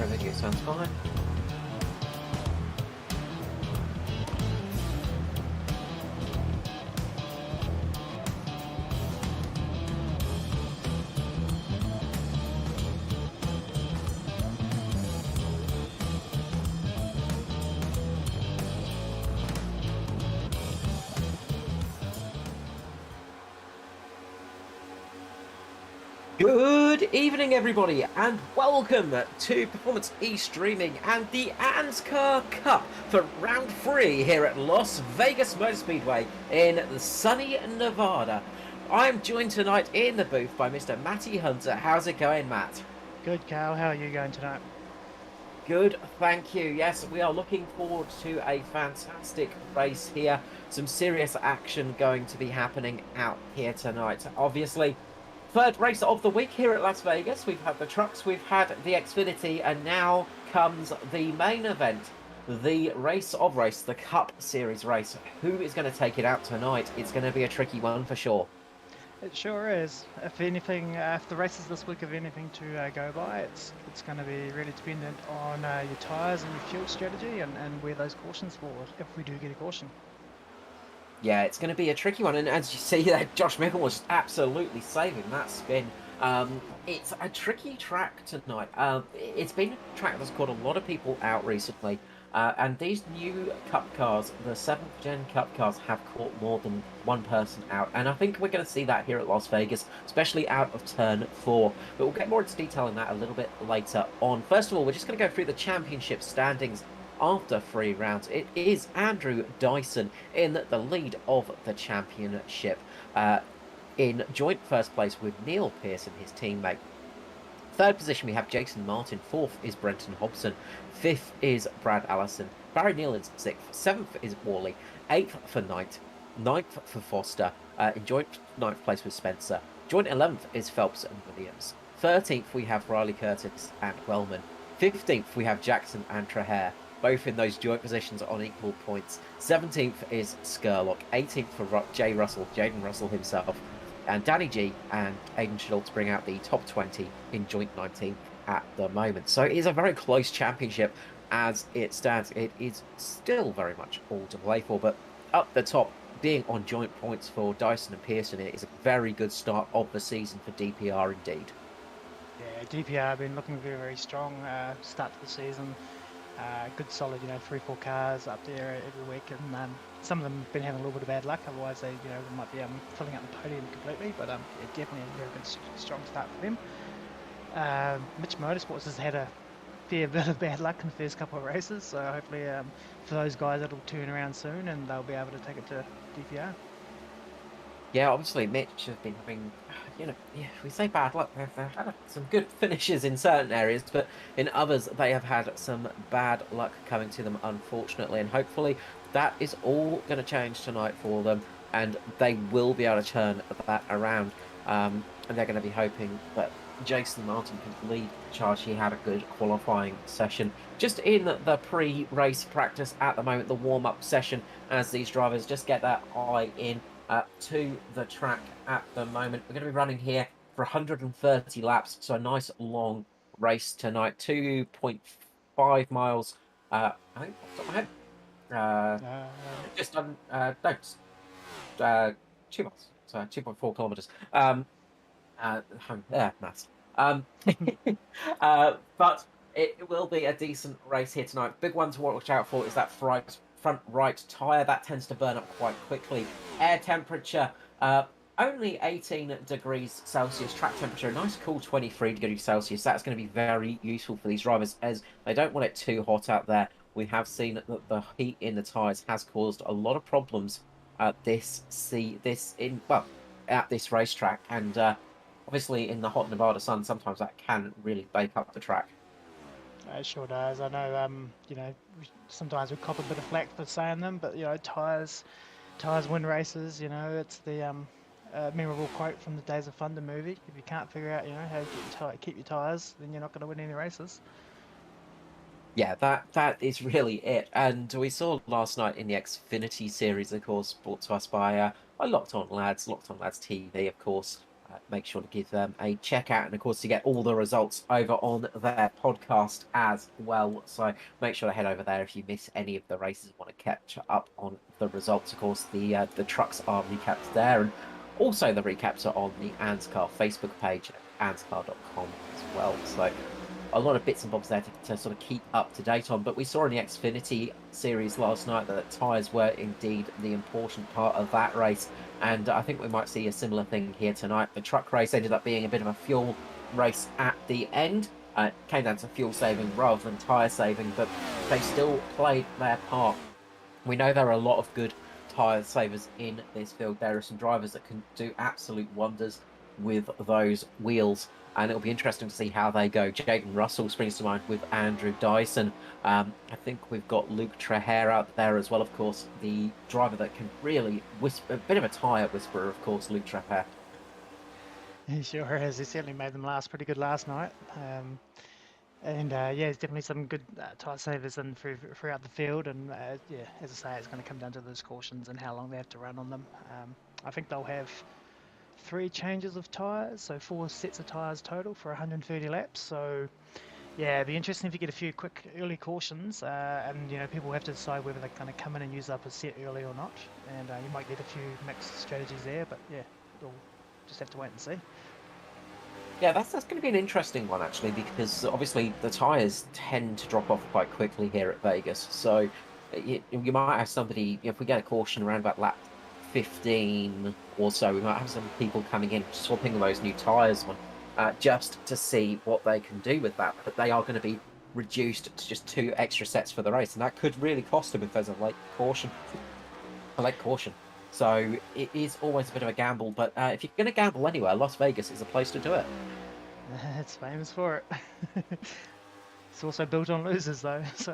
intro video sounds fine. Good evening, everybody, and welcome to Performance E-Streaming and the ANZCAR Cup for round 3 here at Las Vegas Motor Speedway in the sunny Nevada. I'm joined tonight in the booth by Mr. Matty Hunter. How's it going, Matt? Good, Carl. How are you going tonight? Good, thank you. Yes, we are looking forward to a fantastic race here. Some serious action going to be happening out here tonight. Obviously, third race of the week here at Las Vegas. We've had the trucks, we've had the Xfinity, and now comes the main event, the race of race, the Cup Series race. Who is going to take it out tonight? It's going to be a tricky one for sure. It sure is. If anything, if the races this week have anything to go by, it's going to be really dependent on your tyres and your fuel strategy and where those cautions fall, if we do get a caution. Yeah, it's going to be a tricky one, and as you see there, Josh Mickle was absolutely saving that spin. It's a tricky track tonight. It's been a track that's caught a lot of people out recently, and these new Cup cars, the 7th Gen Cup cars, have caught more than one person out, and I think we're going to see that here at Las Vegas, especially out of turn 4. But we'll get more into detail in that a little bit later on. First of all, we're just going to go through the championship standings. After 3 rounds, it is Andrew Dyson in the lead of the championship, in joint first place with Neil Pearson, his teammate. Third position, we have Jason Martin. Fourth is Brenton Hobson. Fifth is Brad Allison. Barry Neal in 6th. 7th is Worley. 8th for Knight. 9th for Foster. In joint 9th place with Spencer. Joint 11th is Phelps and Williams. 13th, we have Riley Curtis and Wellman. 15th, we have Jackson and Traher, both in those joint positions on equal points. 17th is Skurlock. 18th for Jaden Russell himself. And Danny G and Aiden Schultz bring out the top 20 in joint 19th at the moment. So it is a very close championship as it stands. It is still very much all to play for, but up the top, being on joint points for Dyson and Pearson, it is a very good start of the season for DPR indeed. Yeah, DPR have been looking very, very strong start to the season. Good solid, 3-4 cars up there every week, and some of them have been having a little bit of bad luck. Otherwise, they might be filling up the podium completely. But definitely a very good, strong start for them. Mitch Motorsports has had a fair bit of bad luck in the first couple of races, so hopefully for those guys it'll turn around soon and they'll be able to take it to DPR. Yeah, obviously Mitch has been having, we say bad luck. They've had some good finishes in certain areas, but in others they have had some bad luck coming to them, unfortunately. And hopefully that is all going to change tonight for them, and they will be able to turn that around. And they're going to be hoping that Jason Martin can lead the charge. He had a good qualifying session just in the pre-race practice at the moment, the warm-up session, as these drivers just get that eye in to the track at the moment. We're going to be running here for 130 laps, so a nice long race tonight. 2.5 miles, I think, off the top of my head. Just on, no, 2 miles, so 2.4 kilometers. There, maths. But it will be a decent race here tonight. Big one to watch out for is that front right tyre. That tends to burn up quite quickly. Air temperature, only 18 degrees Celsius. Track temperature, a nice cool 23 degrees Celsius. That's going to be very useful for these drivers as they don't want it too hot out there. We have seen that the heat in the tyres has caused a lot of problems at this racetrack, and obviously in the hot Nevada sun, sometimes that can really bake up the track. It sure does. I know, sometimes we cop a bit of flack for saying them, but tyres win races. It's the memorable quote from the Days of Thunder movie. If you can't figure out, how to keep your tyres, then you're not going to win any races. Yeah, that is really it. And we saw last night in the Xfinity series, of course, brought to us by Locked On Lads TV, of course. make sure to give them a check out, and of course to get all the results over on their podcast as well. So make sure to head over there if you miss any of the races and want to catch up on the results. Of course, the trucks are recapped there, and also the recaps are on the ANZCAR Facebook page at anzcar.com as well. So a lot of bits and bobs there to sort of keep up to date on. But we saw in the Xfinity series last night that tyres were indeed the important part of that race. And I think we might see a similar thing here tonight. The truck race ended up being a bit of a fuel race at the end. It came down to fuel saving rather than tyre saving, but they still played their part. We know there are a lot of good tyre savers in this field. There are some drivers that can do absolute wonders with those wheels, and it'll be interesting to see how they go. Jaden Russell springs to mind with Andrew Dyson. I think we've got Luke Trehair out there as well, of course, the driver that can really whisper, a bit of a tyre whisperer, of course, Luke Trehair. He sure has. He certainly made them last pretty good last night. And yeah, there's definitely some good tyre savers in throughout the field. And yeah, as I say, it's going to come down to those cautions and how long they have to run on them. I think they'll have 3 changes of tyres, so 4 sets of tyres total for 130 laps. So yeah, it'd be interesting if you get a few quick early cautions, and people have to decide whether they're going to come in and use up a set early or not. And you might get a few mixed strategies there, but yeah, we'll just have to wait and see. Yeah, that's going to be an interesting one, actually, because obviously the tyres tend to drop off quite quickly here at Vegas. So you might have somebody, if we get a caution around about lap 15 or so, we might have some people coming in, swapping those new tyres on, just to see what they can do with that. But they are going to be reduced to just 2 extra sets for the race, and that could really cost them if there's a late caution. So it is always a bit of a gamble, but if you're going to gamble anywhere, Las Vegas is a place to do it. It's famous for it. It's also built on losers, though. So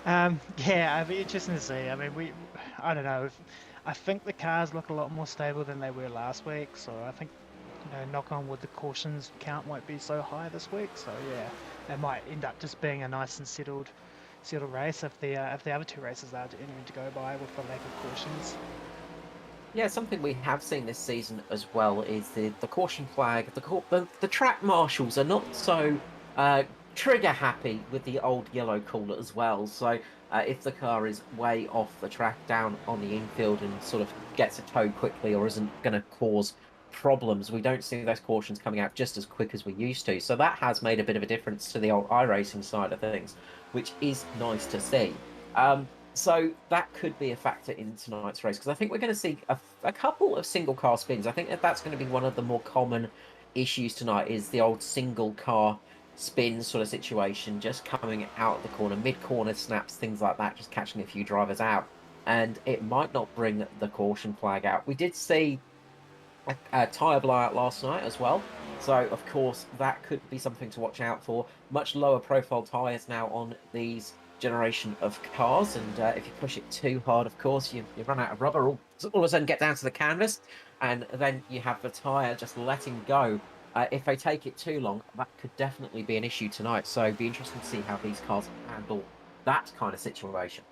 yeah, it'd be interesting to see. I mean, I don't know. I think the cars look a lot more stable than they were last week. So I think, knock on wood, the cautions count won't be so high this week. So yeah, it might end up just being a nice and settled race if the other 2 races are entering to go by with the lack of cautions. Yeah, something we have seen this season as well is the caution flag. The track marshals are not so trigger happy with the old yellow cooler as well. So if the car is way off the track down on the infield and sort of gets a tow quickly or isn't going to cause problems, we don't see those cautions coming out just as quick as we used to. So that has made a bit of a difference to the old iRacing side of things, which is nice to see. So that could be a factor in tonight's race, because I think we're going to see a couple of single car spins. I think that's going to be one of the more common issues tonight, is the old single car spin sort of situation, just coming out of the corner, mid-corner snaps, things like that, just catching a few drivers out. And it might not bring the caution flag out. We did see a tyre blowout last night as well. So, of course, that could be something to watch out for. Much lower profile tyres now on these generation of cars, and if you push it too hard, of course, you run out of rubber. All of a sudden get down to the canvas, and then you have the tyre just letting go. If they take it too long, that could definitely be an issue tonight. So it'd be interesting to see how these cars handle that kind of situation.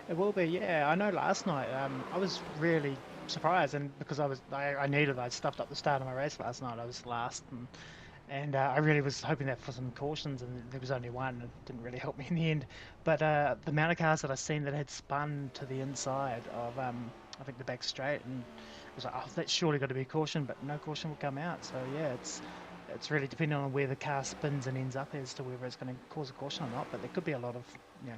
It will be, yeah. I know last night I was really surprised, and because I stuffed up the start of my race last night. I was last, and I really was hoping that for some cautions, and there was only one. It didn't really help me in the end. But the amount of cars that I've seen that had spun to the inside of, I think the back straight, and I was like, oh, that's surely got to be a caution, but no caution will come out. So yeah, it's really depending on where the car spins and ends up as to whether it's going to cause a caution or not. But there could be a lot of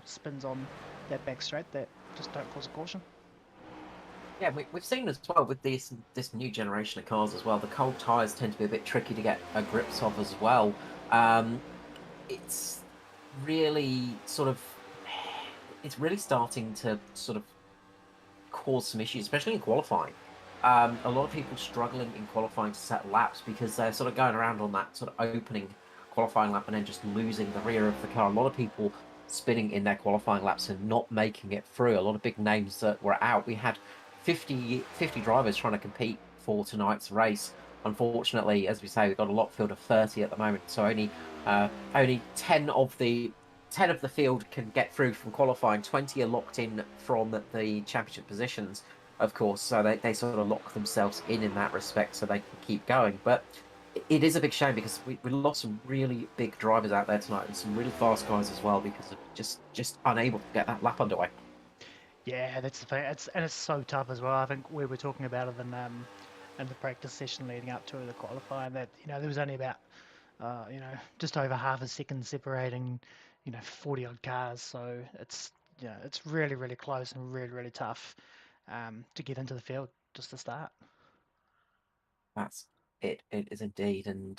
spins on that back straight that just don't cause a caution. Yeah, we've seen as well with this new generation of cars as well. The cold tyres tend to be a bit tricky to get a grips of as well. It's really it's really starting to sort of cause some issues, especially in qualifying. A lot of people struggling in qualifying to set laps because they're sort of going around on that sort of opening qualifying lap and then just losing the rear of the car. A lot of people spinning in their qualifying laps and not making it through. A lot of big names that were out. We had 50 drivers trying to compete for tonight's race. Unfortunately, as we say, we've got a lot field of 30 at the moment, so only 10 of the field can get through from qualifying. 20 are locked in from the championship positions. of course, so they sort of lock themselves in that respect so they can keep going. But it is a big shame because we lost some really big drivers out there tonight and some really fast guys as well because of just unable to get that lap underway. Yeah, that's the thing. It's so tough as well. I think we were talking about it in the practice session leading up to the qualifying that there was only about just over half a second separating 40 odd cars. So it's really close and really tough to get into the field just to start. That's it. It is indeed, and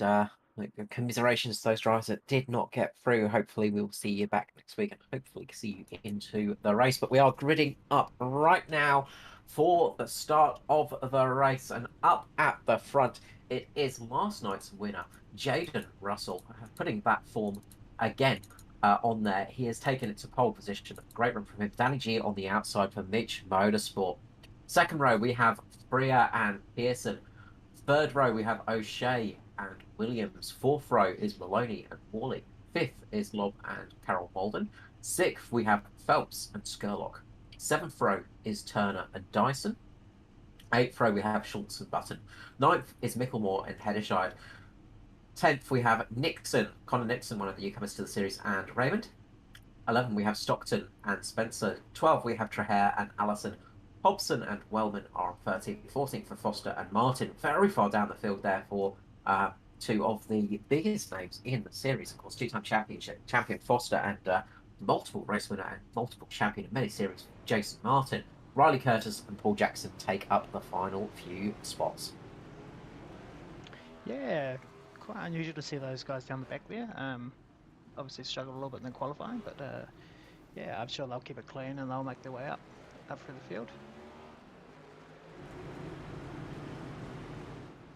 commiserations to those drivers that did not get through. Hopefully, we'll see you back next week, and hopefully see you into the race. But we are gridding up right now for the start of the race, and up at the front, it is last night's winner, Jaden Russell, putting that form again. On there, he has taken it to pole position. Great run from him. Danny G on the outside for Mitch Motorsport. Second row, we have Freya and Pearson. Third row, we have O'Shea and Williams. Fourth row is Maloney and Morley. Fifth is Lobb and Carol Malden. Sixth, we have Phelps and Skurlock. Seventh row is Turner and Dyson. Eighth row, we have Schultz and Button. Ninth is Micklemore and Heddershide. 10th, we have Nixon, Connor Nixon, one of the newcomers to the series, and Raymond. 11, we have Stockton and Spencer. 12, we have Trahair and Allison. Hobson and Wellman are on 13th, 14th for Foster and Martin. Very far down the field there for two of the biggest names in the series. Of course, two-time champion Foster and multiple race winner and multiple champion in many series, Jason Martin. Riley Curtis and Paul Jackson take up the final few spots. Yeah, quite unusual to see those guys down the back there. Obviously struggled a little bit in the qualifying, but yeah, I'm sure they'll keep it clean and they'll make their way up through the field.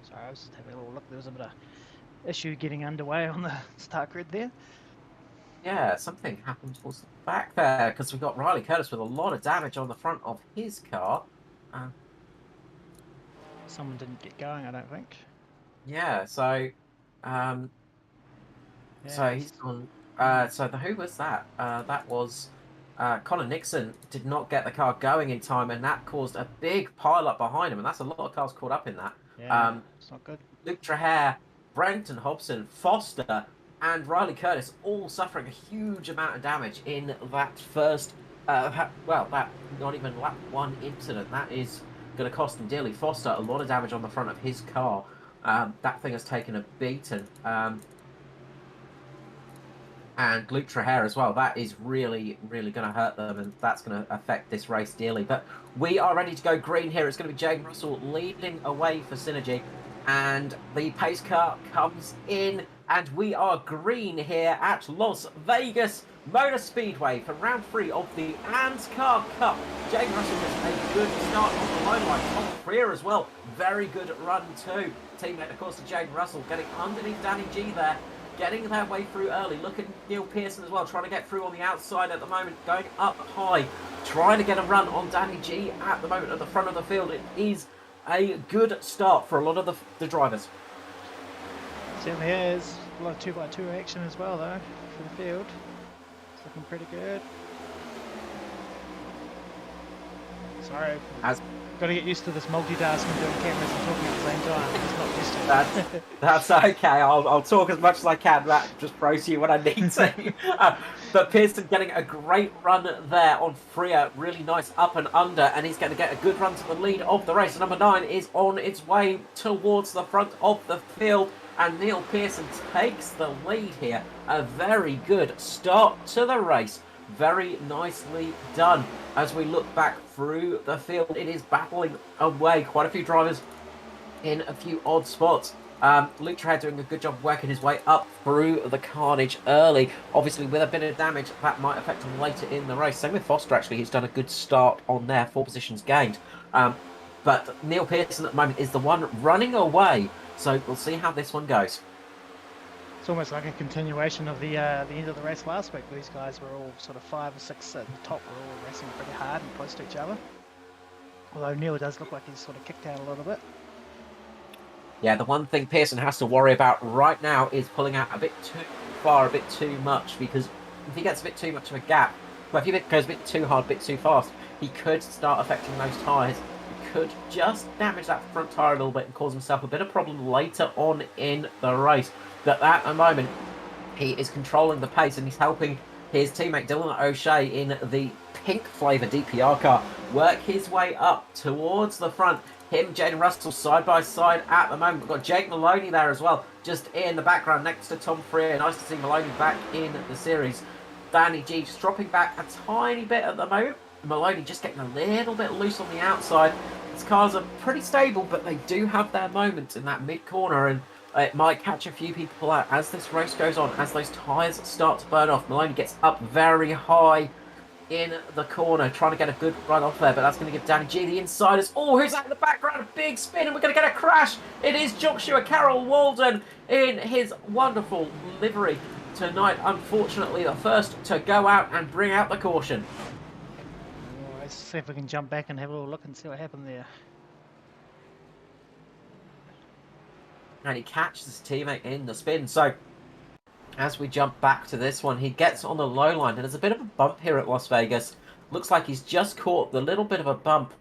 Sorry, I was just having a little look. There was a bit of issue getting underway on the start grid there. Yeah, something happened towards the back there because we got Riley Curtis with a lot of damage on the front of his car. Someone didn't get going, I don't think. Yeah, so so he's gone. So who was that? That was Connor Nixon did not get the car going in time, and that caused a big pile up behind him, and that's a lot of cars caught up in that. Yeah, it's not good. Luke Trahair, Brenton Hobson, Foster, and Riley Curtis all suffering a huge amount of damage in that first. That not even lap one incident. That is going to cost him dearly. Foster, a lot of damage on the front of his car. That thing has taken a beating. And Luke Trahair as well. That is really going to hurt them, and that's going to affect this race dearly. But we are ready to go green here. It's going to be Jaden Russell leading away for Synergy, and the pace car comes in, and we are green here at Las Vegas Motor Speedway for round 3 of the ANZCAR Cup. Jaden Russell gets a good start on the line line. Tom Freer as well. Very good run too. Teammate, of course, to Jaden Russell, getting underneath Danny G there. Getting their way through early. Look at Neil Pearson as well, trying to get through on the outside at the moment, going up high, trying to get a run on Danny G at the moment at the front of the field. It is a good start for a lot of the drivers. Certainly is. A lot of 2x2 action as well, though, for the field. It's looking pretty good. Sorry. Got to get used to this multitasking, doing cameras and talking at the same time. It's not used to it. That's okay. I'll talk as much as I can. That just throws you when I need to. But Pearson getting a great run there on Freer. Really nice up and under, and he's going to get a good run to the lead of the race. Number 9 is on its way towards the front of the field, and Neil Pearson takes the lead here. A very good start to the race. Very nicely done. As we look back through the field, it is battling away. Quite a few drivers in a few odd spots. Luke Trahair doing a good job working his way up through the carnage early. Obviously, with a bit of damage, that might affect him later in the race. Same with Foster, actually. He's done a good start on there. 4 positions gained. But Neil Pearson at the moment is the one running away. So we'll see how this one goes. It's almost like a continuation of the end of the race last week. These guys were all sort of 5 or 6 at the top. Were all racing pretty hard and close to each other. Although Neil does look like he's sort of kicked out a little bit. Yeah, the one thing Pearson has to worry about right now is pulling out a bit too far, a bit too much, because if he gets a bit too much of a gap, well, if he goes a bit too hard, a bit too fast, he could start affecting those tyres, could just damage that front tyre a little bit and cause himself a bit of problem later on in the race. But at the moment, he is controlling the pace and he's helping his teammate Dylan O'Shea in the pink flavour DPR car work his way up towards the front. Him, Jaden Russell, side by side at the moment. We've got Jake Maloney there as well, just in the background next to Tom Freer. Nice to see Maloney back in the series. Danny G just dropping back a tiny bit at the moment. Maloney just getting a little bit loose on the outside. His cars are pretty stable, but they do have their moments in that mid-corner, and it might catch a few people out as this race goes on, as those tyres start to burn off. Maloney gets up very high in the corner, trying to get a good run off there, but that's going to give Danny G the insiders. Oh, who's that in the background? A big spin, and we're going to get a crash. It is Joshua Carroll Walden in his wonderful livery tonight. Unfortunately, the first to go out and bring out the caution. Let's see if we can jump back and have a little look and see what happened there. And he catches his teammate in the spin. So as we jump back to this one, he gets on the low line, and there's a bit of a bump here at Las Vegas. Looks like he's just caught the little bit of a bump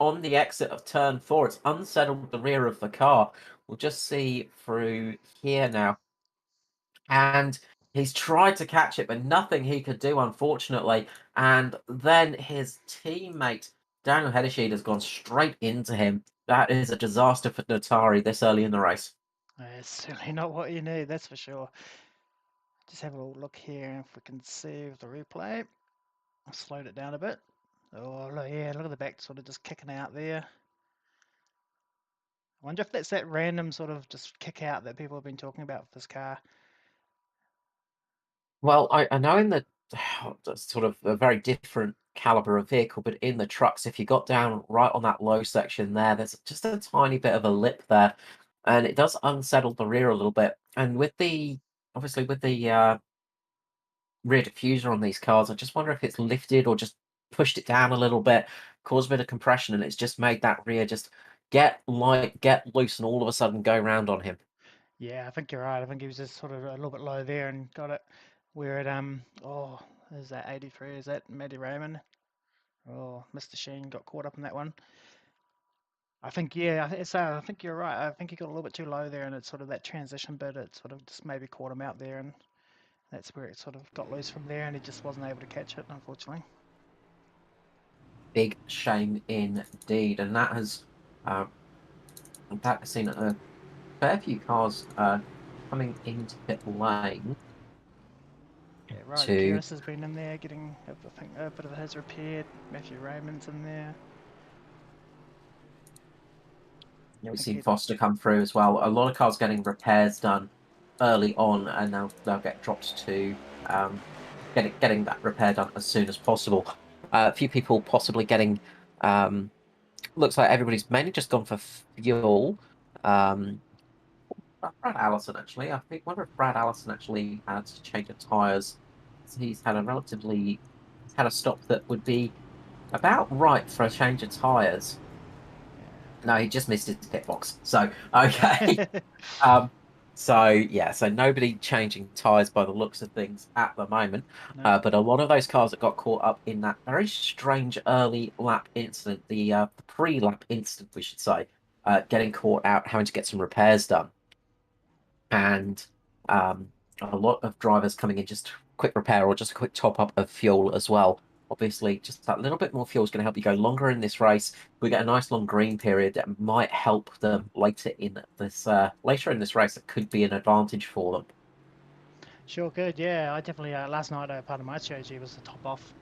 on the exit of turn 4. It's unsettled the rear of the car. We'll just see through here now. And he's tried to catch it, but nothing he could do, unfortunately. And then his teammate, Daniel Hedesheed, has gone straight into him. That is a disaster for Notari this early in the race. It's certainly not what you need, that's for sure. Just have a little look here if we can see the replay. I slowed it down a bit. Oh, look, yeah, look at the back sort of just kicking out there. I wonder if that's that random sort of just kick out that people have been talking about with this car. Well, I know in the sort of a very different caliber of vehicle, but in the trucks, if you got down right on that low section there's just a tiny bit of a lip there, and it does unsettle the rear a little bit. And with the obviously with the rear diffuser on these cars, I just wonder if it's lifted or just pushed it down a little bit, caused a bit of compression, and it's just made that rear just get light, get loose, and all of a sudden go round on him. Yeah, I think you're right. I think he was just sort of a little bit low there and got it where it oh, is that 83? Is that Matty Raymond? Oh, Mr. Sheen got caught up in that one. I think, yeah, I think you're right. I think he got a little bit too low there, and it's sort of that transition bit. It sort of just maybe caught him out there, and that's where it sort of got loose from there, and he just wasn't able to catch it, unfortunately. Big shame indeed, and that has seen a fair few cars coming into pit lane. Yeah, Riley Keris has been in there getting, I think, a bit of his repaired. Matthew Raymond's in there. We've seen Foster come through as well. A lot of cars getting repairs done early on, and now they'll get dropped to getting that repair done as soon as possible. A few people possibly getting. Looks like everybody's mainly just gone for fuel. Brad Allison, actually. I wonder if Brad Allison actually had to change the tyres. He's had a stop that would be about right for a change of tyres. No, he just missed his pit box. So, okay. So nobody changing tyres by the looks of things at the moment. No. But a lot of those cars that got caught up in that very strange early lap incident, the pre-lap incident, we should say, getting caught out, having to get some repairs done. And a lot of drivers coming in just quick repair or just a quick top up of fuel as well. Obviously, just that little bit more fuel is going to help you go longer in this race. We get a nice long green period that might help them later in this race. That could be an advantage for them. Sure could, yeah. I definitely last night part of my strategy was to top off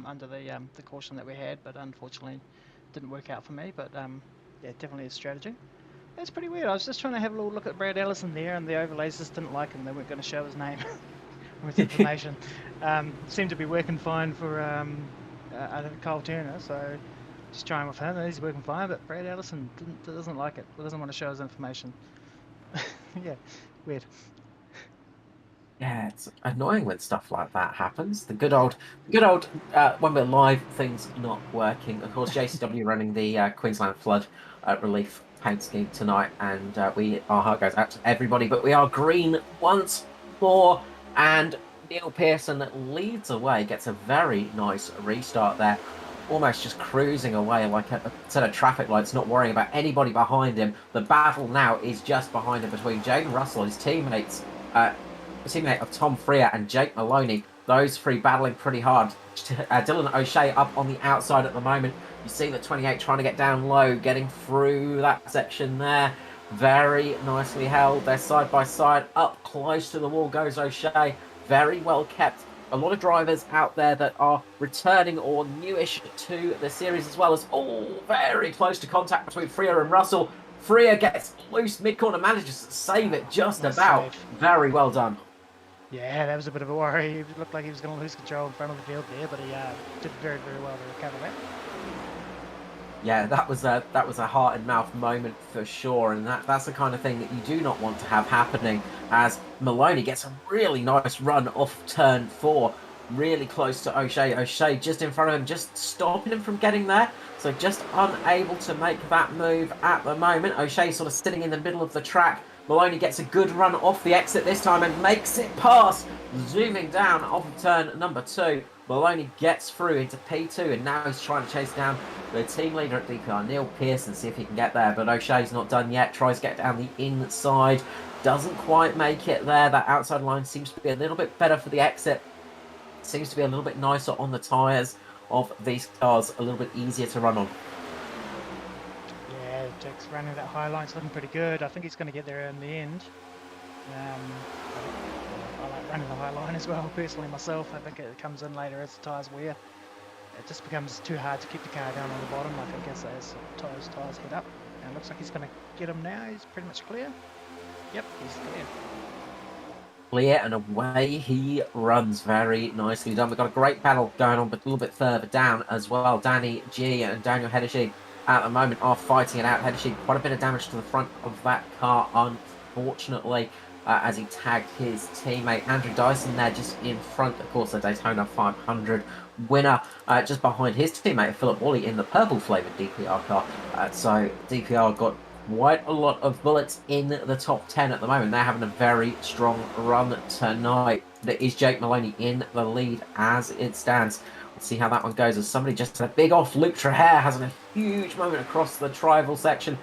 under the caution that we had, but unfortunately didn't work out for me. But yeah, definitely a strategy. That's pretty weird. I was just trying to have a little look at Brad Allison there, and the overlays just didn't like him. They weren't going to show his name with information. Seemed to be working fine for Kyle Turner, so just trying with him. He's working fine, but Brad Allison doesn't like it. Doesn't want to show his information. Yeah, weird. Yeah, it's annoying when stuff like that happens. The good old when we're live, things not working. Of course, JCW running the Queensland flood relief paint scheme tonight, and our heart goes out to everybody. But we are green once more, and Neil Pearson leads away, gets a very nice restart there. almost just cruising away like a set of traffic lights, not worrying about anybody behind him. The battle now is just behind him between Jaden Russell, his teammate of Tom Freer, and Jake Maloney. Those three battling pretty hard. Dylan O'Shea up on the outside at the moment. You see the 28 trying to get down low, getting through that section there. Very nicely held. They're side by side. Up close to the wall goes O'Shea. Very well kept. A lot of drivers out there that are returning or newish to the series, as well as very close to contact between Freer and Russell. Freer gets loose mid-corner, manages to save it just Nice about. save. Very well done. Yeah, that was a bit of a worry. It looked like he was going to lose control in front of the field there, but he did very, very well to recover that. Yeah, that was a heart and mouth moment for sure, and that's the kind of thing that you do not want to have happening. As Maloney gets a really nice run off turn 4, really close to O'Shea. O'Shea just in front of him, just stopping him from getting there. So just unable to make that move at the moment. O'Shea sort of sitting in the middle of the track. Maloney gets a good run off the exit this time and makes it past, zooming down off of turn number 2. Maloney gets through into P2, and now he's trying to chase down the team leader at DPR, Neil Pearson, see if he can get there. But O'Shea's not done yet. Tries to get down the inside. Doesn't quite make it there. That outside line seems to be a little bit better for the exit. Seems to be a little bit nicer on the tyres of these cars. A little bit easier to run on. Yeah, Jack's running that high line. It's looking pretty good. I think he's going to get there in the end. I like running the high line as well, personally myself. I think it comes in later as the tyres wear. It just becomes too hard to keep the car down on the bottom, like I guess as tyres head up. And it looks like he's going to get him now. He's pretty much clear. Yep, he's clear. Clear, and away he runs. Very nicely done. We've got a great battle going on, but a little bit further down as well. Danny G and Daniel Hedishi at the moment are fighting it out. Hedishi, quite a bit of damage to the front of that car, unfortunately, as he tagged his teammate Andrew Dyson there just in front. Of course, the Daytona 500 winner, just behind his teammate Philip Wally in the purple flavoured DPR car. So DPR got quite a lot of bullets in the top 10 at the moment. They're having a very strong run tonight. There is Jake Maloney in the lead as it stands. Let's see how that one goes, as somebody just a big off. Luke Traher has a huge moment across the tribal section,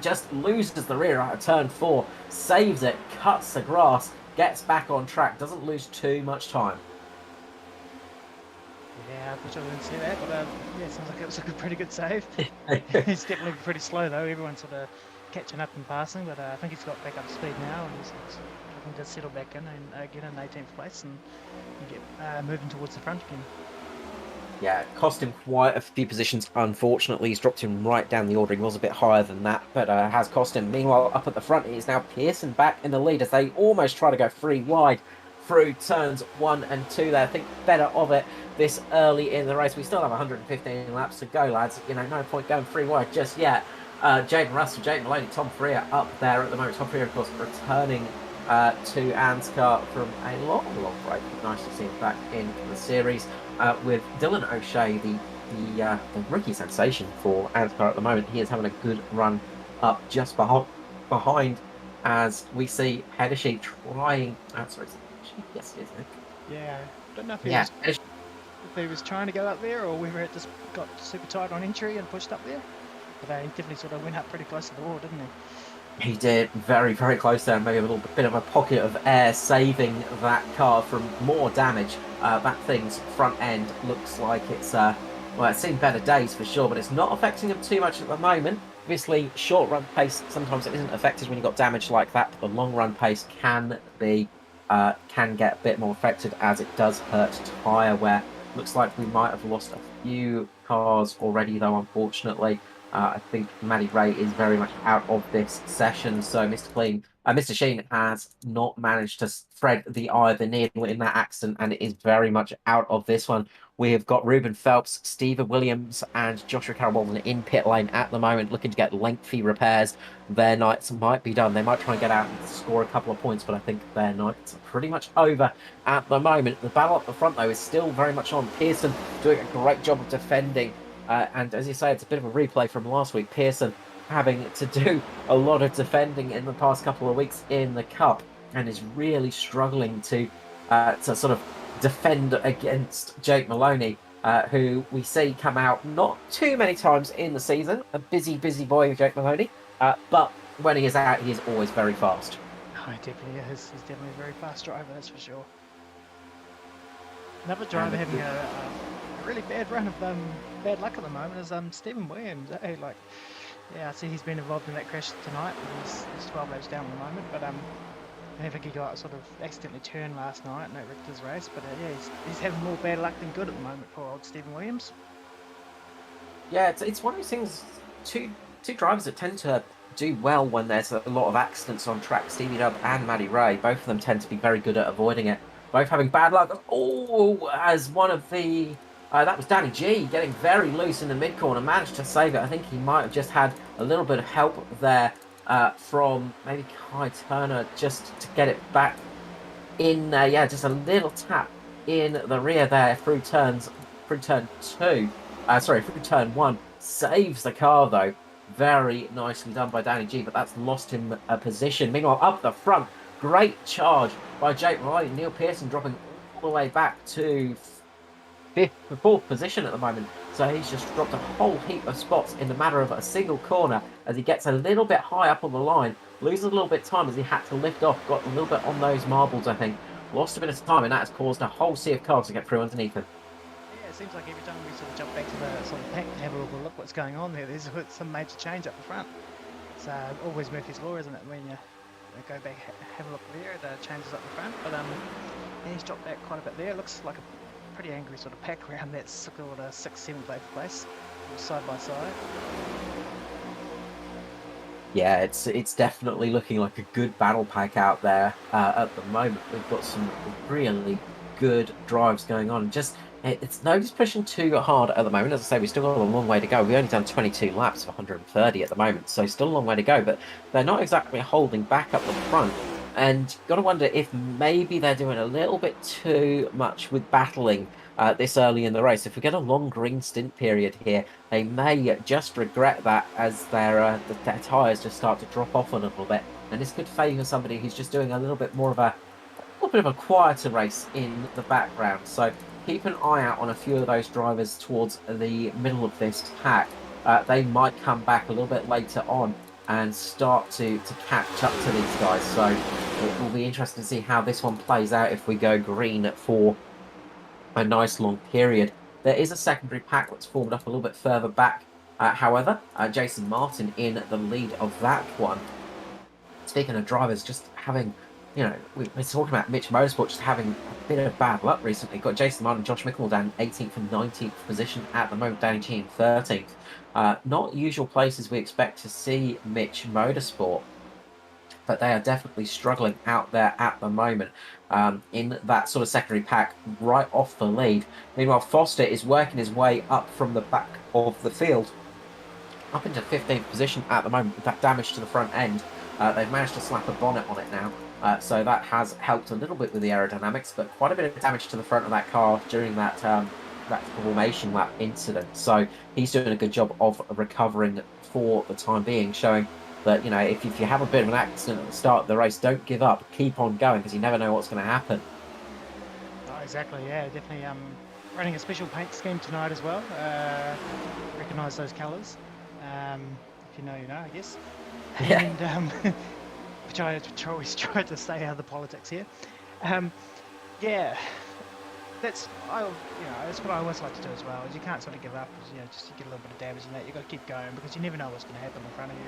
just loses the rear out of turn 4, saves it, cuts the grass, gets back on track, doesn't lose too much time. Yeah, I wish I didn't see that, but yeah, it sounds like it was a pretty good save. He's definitely pretty slow though. Everyone's sort of catching up and passing, but I think he's got back up to speed now, and he's looking to settle back in and get in 18th place and get moving towards the front again. Yeah, it cost him quite a few positions, unfortunately. He's dropped him right down the order. He was a bit higher than that, but has cost him. Meanwhile, up at the front, it is now Pearson back in the lead as they almost try to go 3 wide through turns 1 and 2 there. I think better of it this early in the race. We still have 115 laps to go, lads. You know, no point going 3 wide just yet. Jaden Russell, Jake Maloney, Tom Freer up there at the moment. Tom Freer, of course, returning to ANZCAR from a long break. Nice to see him back in the series. With Dylan O'Shea, the rookie sensation for ANZCAR at the moment. He is having a good run up just behind as we see Hedishi trying. Sorry, yes, it is. Yeah, I don't know if if he was trying to go up there or whether it just got super tight on entry and pushed up there. But he definitely sort of went up pretty close to the wall, didn't he? He did, very, very close there. Maybe a little bit of a pocket of air saving that car from more damage. That thing's front end looks like it's, well, it's seen better days for sure, but it's not affecting him too much at the moment. Obviously, short run pace, sometimes it isn't affected when you've got damage like that, but the long run pace can be, can get a bit more affected as it does hurt tyre wear. Looks like we might have lost a few cars already, though, unfortunately. I think Maddie Ray is very much out of this session, so Mr. Sheen has not managed to thread the eye of the needle in that accident, and is very much out of this one. We have got Ruben Phelps, Stephen Williams, and Joshua Carroll in pit lane at the moment, looking to get lengthy repairs. Their nights might be done. They might try and get out and score a couple of points, but I think their nights are pretty much over at the moment. The battle up the front, though, is still very much on. Pearson doing a great job of defending. And as you say, it's a bit of a replay from last week. Pearson having to do a lot of defending in the past couple of weeks in the Cup, and is really struggling to sort of defend against Jake Maloney. who we see come out not too many times in the season. A busy, busy boy, Jake Maloney. But when he is out, he is always very fast. Oh, he definitely is. He's definitely a very fast driver, that's for sure. Another And driver having a really bad run of bad luck at the moment is Stephen Williams. Like, yeah, I see he's been involved in that crash tonight. He's 12 laps down at the moment, but I think he got sort of accidentally turned last night and it wrecked his race. But yeah, he's having more bad luck than good at the moment for old Stephen Williams. Yeah, it's one of those things. Two drivers that tend to do well when there's a lot of accidents on track. Stevie Dub and Maddie Ray, both of them tend to be very good at avoiding it. Both having bad luck. Oh, as one of the that was Danny G getting very loose in the mid corner, managed to save it. I think he might have just had a little bit of help there from maybe Kai Turner just to get it back in. Yeah, just a little tap in the rear there through turn two. Through turn one. Saves the car though. Very nicely done by Danny G, but that's lost him a position. Meanwhile, up the front, great charge by Jake Riley. Neil Pearson dropping all the way back to fourth position at the moment. So he's just dropped a whole heap of spots in the matter of a single corner as he gets a little bit high up on the line. Loses a little bit of time as he had to lift off. Got a little bit on those marbles, I think. Lost a bit of time, and that has caused a whole sea of cars to get through underneath him. Yeah, it seems like every time we sort of jump back to the sort of pack and have a look what's going on there, there's some major change up the front. It's always Murphy's Law, isn't it? When you go back, have a look there, the changes up the front. But yeah, he's dropped back quite a bit there. Looks like a pretty angry sort of pack around that sort of 6th, 7th, 8th place, side by side. Yeah, it's definitely looking like a good battle pack out there at the moment. We've got some really good drives going on. Just it's nobody's pushing too hard at the moment. As I say, we still got a long way to go. We've only done 22 laps of 130 at the moment, so still a long way to go. But they're not exactly holding back up the front. And got to wonder if maybe they're doing a little bit too much with battling this early in the race. If we get a long green stint period here, they may just regret that as their tyres just start to drop off a little bit. And this could favour somebody who's just doing a little bit more of a little bit of a quieter race in the background. So keep an eye out on a few of those drivers towards the middle of this pack. They might come back a little bit later on and start to catch up to these guys. So it will be interesting to see how this one plays out if we go green for a nice long period. There is a secondary pack that's formed up a little bit further back. However, Jason Martin in the lead of that one. Speaking of drivers, just having, we're talking about Mitch Motorsport just having a bit of bad luck recently. Got Jason Martin and Josh Mickle down 18th and 19th position at the moment, Danny G in 13th. Not usual places we expect to see Mitch Motorsport, but they are definitely struggling out there at the moment in that sort of secondary pack right off the lead. Meanwhile, Foster is working his way up from the back of the field up into 15th position at the moment with that damage to the front end. They've managed to slap a bonnet on it now, so that has helped a little bit with the aerodynamics, but quite a bit of damage to the front of that car during that formation lap incident. So he's doing a good job of recovering for the time being, showing that, if you have a bit of an accident at the start of the race, don't give up. Keep on going because you never know what's going to happen. Oh, exactly, yeah, definitely running a special paint scheme tonight as well. Recognise those colours. If you know, you know, I guess. Yeah. And which I always try to stay out of the politics here. Yeah, that's what I always like to do as well. Is you can't sort of give up. Just you get a little bit of damage in that. You've got to keep going because you never know what's going to happen in front of you.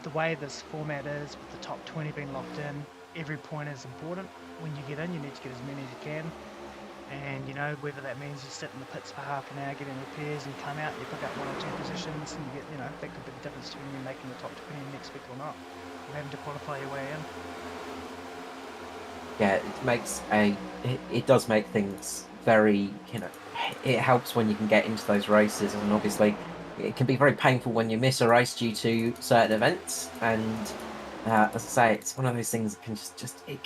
The way this format is, with the top 20 being locked in, every point is important. When you get in, you need to get as many as you can. And whether that means you sit in the pits for half an hour getting repairs and you come out and you pick up 1 or 2 positions and you get, that could be the difference between you making the top 20 next week or not. Or having to qualify your way in. Yeah, it does make things very, it helps when you can get into those races, and obviously it can be very painful when you miss a race due to certain events. And as I say, it's one of those things that can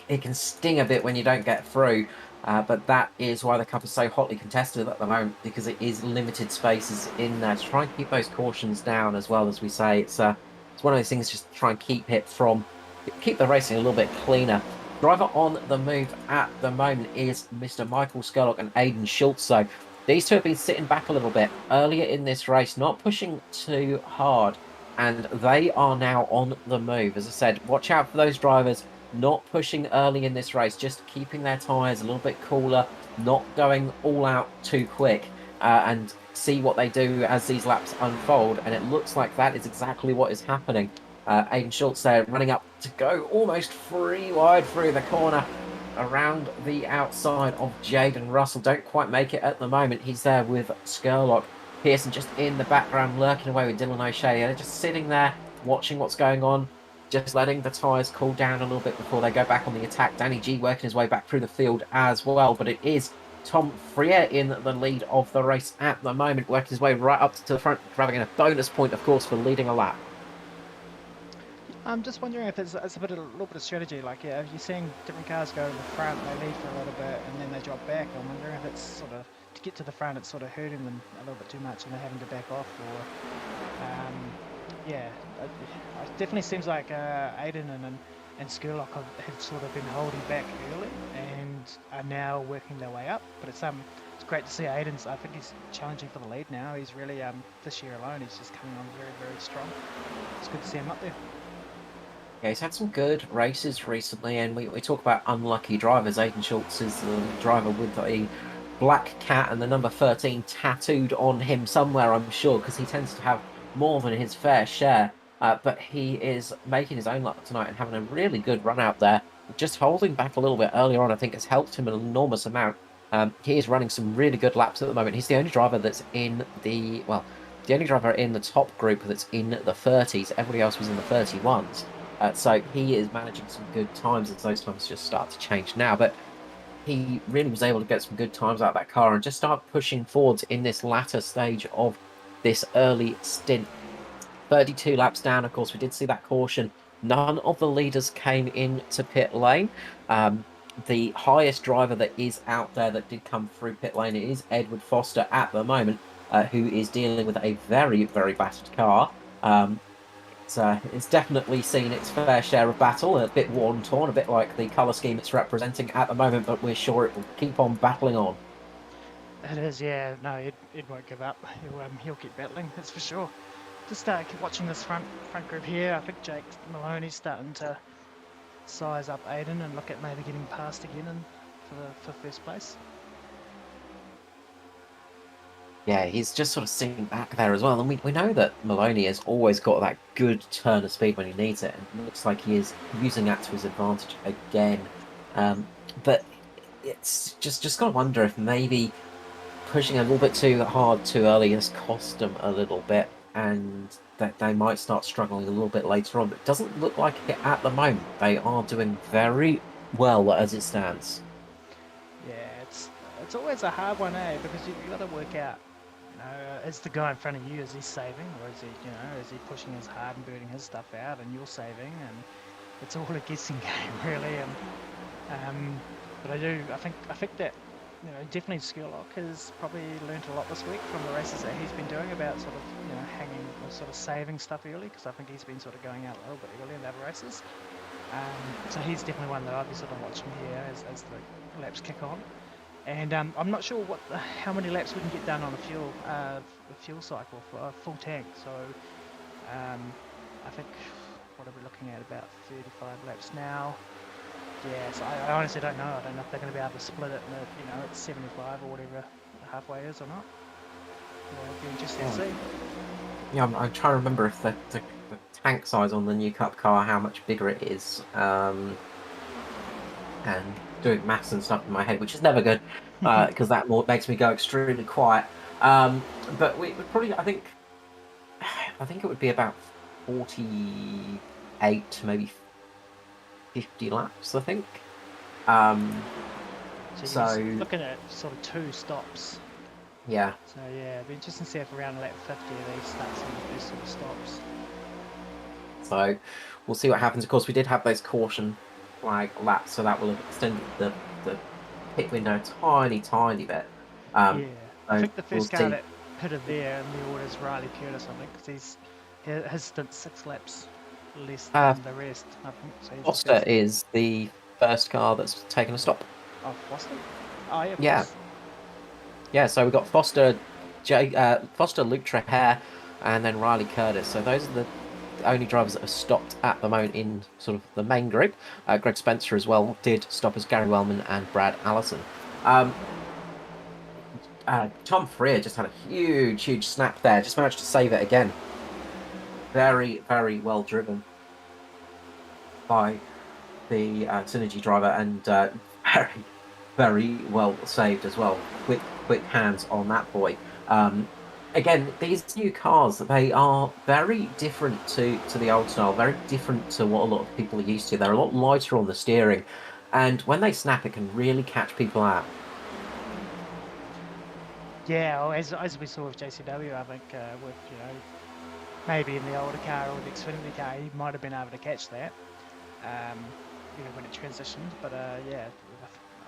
it can sting a bit when you don't get through. But that is why the Cup is so hotly contested at the moment, because it is limited spaces in there to try and keep those cautions down as well. As we say, it's one of those things, just to try and keep the racing a little bit cleaner. Driver on the move at the moment is Mr. Michael Skurlock and Aidan Schultz. So these two have been sitting back a little bit earlier in this race, not pushing too hard, and they are now on the move. As I said, watch out for those drivers not pushing early in this race, just keeping their tyres a little bit cooler, not going all out too quick, and see what they do as these laps unfold. And it looks like that is exactly what is happening. Aiden Schultz there running up to go almost free wide through the corner around the outside of Jaden Russell. Don't quite make it at the moment. He's there with Skurlock. Pearson just in the background, lurking away with Dylan O'Shea. They're just sitting there, watching what's going on, just letting the tyres cool down a little bit before they go back on the attack. Danny G working his way back through the field as well, but it is Tom Freer in the lead of the race at the moment, working his way right up to the front, grabbing a bonus point, of course, for leading a lap. I'm just wondering if it's a little bit of strategy. Like, yeah, you're seeing different cars go to the front, they lead for a little bit, and then they drop back. I'm wondering if it's sort of to get to the front, it's sort of hurting them a little bit too much, and they're having to back off. Or, yeah, it definitely seems like Aiden and Skurlock have sort of been holding back early and are now working their way up. But it's great to see Aiden's. I think he's challenging for the lead now. He's really this year alone, he's just coming on very, very strong. It's good to see him up there. Yeah, he's had some good races recently, and we talk about unlucky drivers. Aiden Schultz is the driver with a black cat and the number 13 tattooed on him somewhere, I'm sure, because he tends to have more than his fair share. But he is making his own luck tonight and having a really good run out there. Just holding back a little bit earlier on, I think, has helped him an enormous amount. He is running some really good laps at the moment. He's the only driver that's in the only driver in the top group that's in the 30s. Everybody else was in the 31s. So he is managing some good times as those times just start to change now. But he really was able to get some good times out of that car and just start pushing forwards in this latter stage of this early stint. 32 laps down, of course, we did see that caution. None of the leaders came into pit lane. The highest driver that is out there that did come through pit lane is Edward Foster at the moment, who is dealing with a very, very battered car. It's definitely seen its fair share of battle, a bit worn torn, a bit like the colour scheme it's representing at the moment, but we're sure it will keep on battling on. It is, yeah. No, Ed won't give up. He'll keep battling, that's for sure. Just keep watching this front group here. I think Jake Maloney's starting to size up Aiden and look at maybe getting past again for first place. Yeah, he's just sort of sitting back there as well. And we know that Maloney has always got that good turn of speed when he needs it. And it looks like he is using that to his advantage again. But it's just got to wonder if maybe pushing a little bit too hard too early has cost them a little bit. And that they might start struggling a little bit later on. But it doesn't look like it at the moment. They are doing very well as it stands. Yeah, it's always a hard one, because you've got to work out, is the guy in front of you, is he saving, or is he, is he pushing as hard and burning his stuff out, and you're saving, and it's all a guessing game, really. But I think that, definitely Skurlock has probably learnt a lot this week from the races that he's been doing about sort of, hanging or sort of saving stuff early, because I think he's been sort of going out a little bit early in the other races. So he's definitely one that I'll be sort of watching here as the laps kick on. And I'm not sure how many laps we can get done on a fuel cycle for a full tank. So I think, what are we looking at, about 35 laps now. Yeah, so I honestly don't know. I don't know if they're going to be able to split it at 75 or whatever the halfway is or not. Yeah, it'll be interesting to see. Yeah, I'm trying to remember if the tank size on the new Cup car, how much bigger it is, and doing maths and stuff in my head, which is never good, because that makes me go extremely quiet. But we would probably, I think it would be about 48 to maybe 50 laps, I think. So you're looking at sort of 2 stops. Yeah. So yeah, it'd be interesting to see if around lap 50 they start some of these sort of stops. So we'll see what happens. Of course, we did have those caution flag laps, so that will have extended the pit window a tiny bit. Yeah, I think the first car that pitted there in the order is Riley Curtis, I think, because his stint 6 laps less than the rest, I think. So Foster is the first car that's taken a stop. Oh, Foster? Oh, yeah. Yeah. Yeah, so we've got Foster, Luke Trehare, and then Riley Curtis. So those are the only drivers that have stopped at the moment in sort of the main group. Greg Spencer as well did stop as Gary Wellman and Brad Allison. Um, Tom Freer just had a huge snap there. Just managed to save it again. Very well driven by the Synergy driver, and very well saved as well. Quick hands on that boy. Again, these new cars, they are very different to the old style, very different to what a lot of people are used to. They're a lot lighter on the steering, and when they snap, it can really catch people out. Yeah, well, as we saw with JCW, I think with maybe in the older car or the Xfinity car, he might have been able to catch that. Um, when it transitioned, but yeah,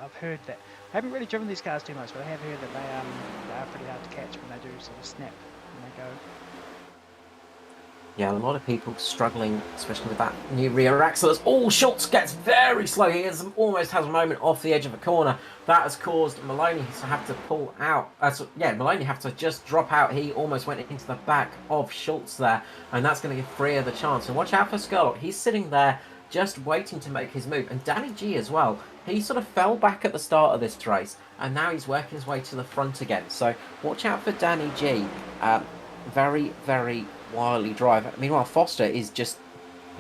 I've heard that. I haven't really driven these cars too much, but I have heard that they are pretty hard to catch when they do sort of snap when they go. Yeah, a lot of people struggling, especially with that new rear axle. Oh, Schultz gets very slow. He almost has a moment off the edge of a corner. That has caused Maloney to have to pull out. Maloney have to just drop out. He almost went into the back of Schultz there, and that's going to give Freer the chance. And watch out for Skurlock. He's sitting there just waiting to make his move. And Danny G as well. He sort of fell back at the start of this race, and now he's working his way to the front again. So watch out for Danny G. Very wily driver. Meanwhile, Foster is just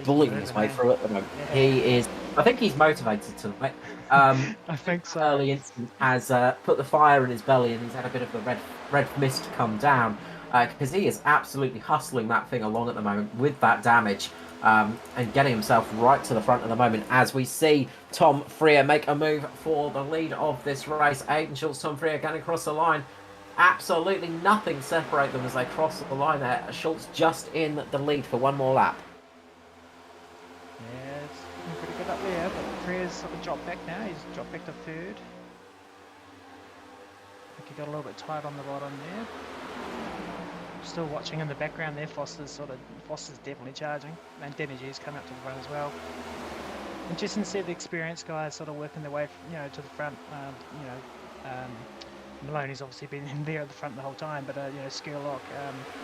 bullying his way through at the moment. Yeah. He is. I think he's motivated tonight. I think so. Early instant has put the fire in his belly, and he's had a bit of the red mist come down because he is absolutely hustling that thing along at the moment with that damage. And getting himself right to the front at the moment as we see Tom Freer make a move for the lead of this race. Aiden Schultz, Tom Freer going across the line. Absolutely nothing separate them as they cross the line there. Schultz just in the lead for one more lap. Yeah, it's looking pretty good up there, but Freer's sort of dropped back now. He's dropped back to third. I think he got a little bit tight on the bottom there. Still watching in the background there. Foster's definitely charging, and Danny G's come up to the front as well. Interesting to see the experienced guys sort of working their way, to the front. Maloney's obviously been in there at the front the whole time, but Skurlock,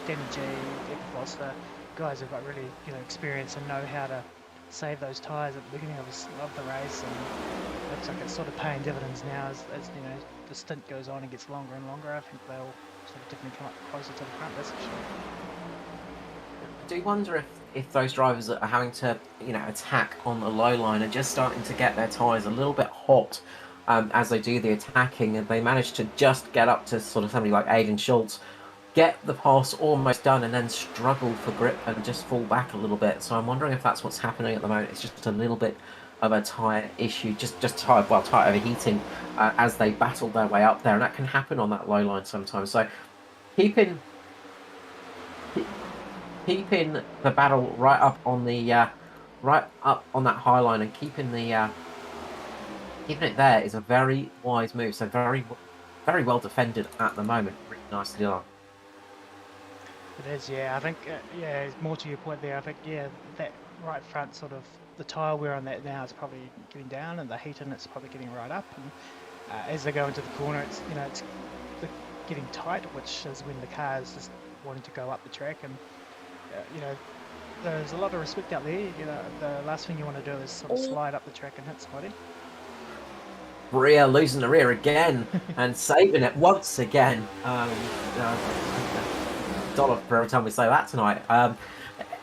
Danny G, Evan Foster, guys have got really experience and know how to save those tyres at the beginning of the race, and it looks like it's sort of paying dividends now as the stint goes on and gets longer and longer. I think they'll sort of definitely come up closer to the front, that's for sure. I do wonder if those drivers that are having to attack on the low line are just starting to get their tyres a little bit hot. As they do the attacking, and they manage to just get up to sort of somebody like Aiden Schultz, get the pass almost done, and then struggle for grip and just fall back a little bit. So I'm wondering if that's what's happening at the moment. It's just a little bit of a tyre issue, just tyre overheating as they battle their way up there, and that can happen on that low line sometimes. So keeping the battle right up on that high line and keeping it there is a very wise move. So very well defended at the moment. Really nicely done. It is, yeah. I think, more to your point there. I think, that right front sort of the tyre wear on that now is probably getting down, and the heat in it's probably getting right up. And as they go into the corner, it's getting tight, which is when the car is just wanting to go up the track. And there's a lot of respect out there. The last thing you want to do is sort of slide up the track and hit somebody. Bria losing the rear again and saving it once again. Dollar for every time we say that tonight.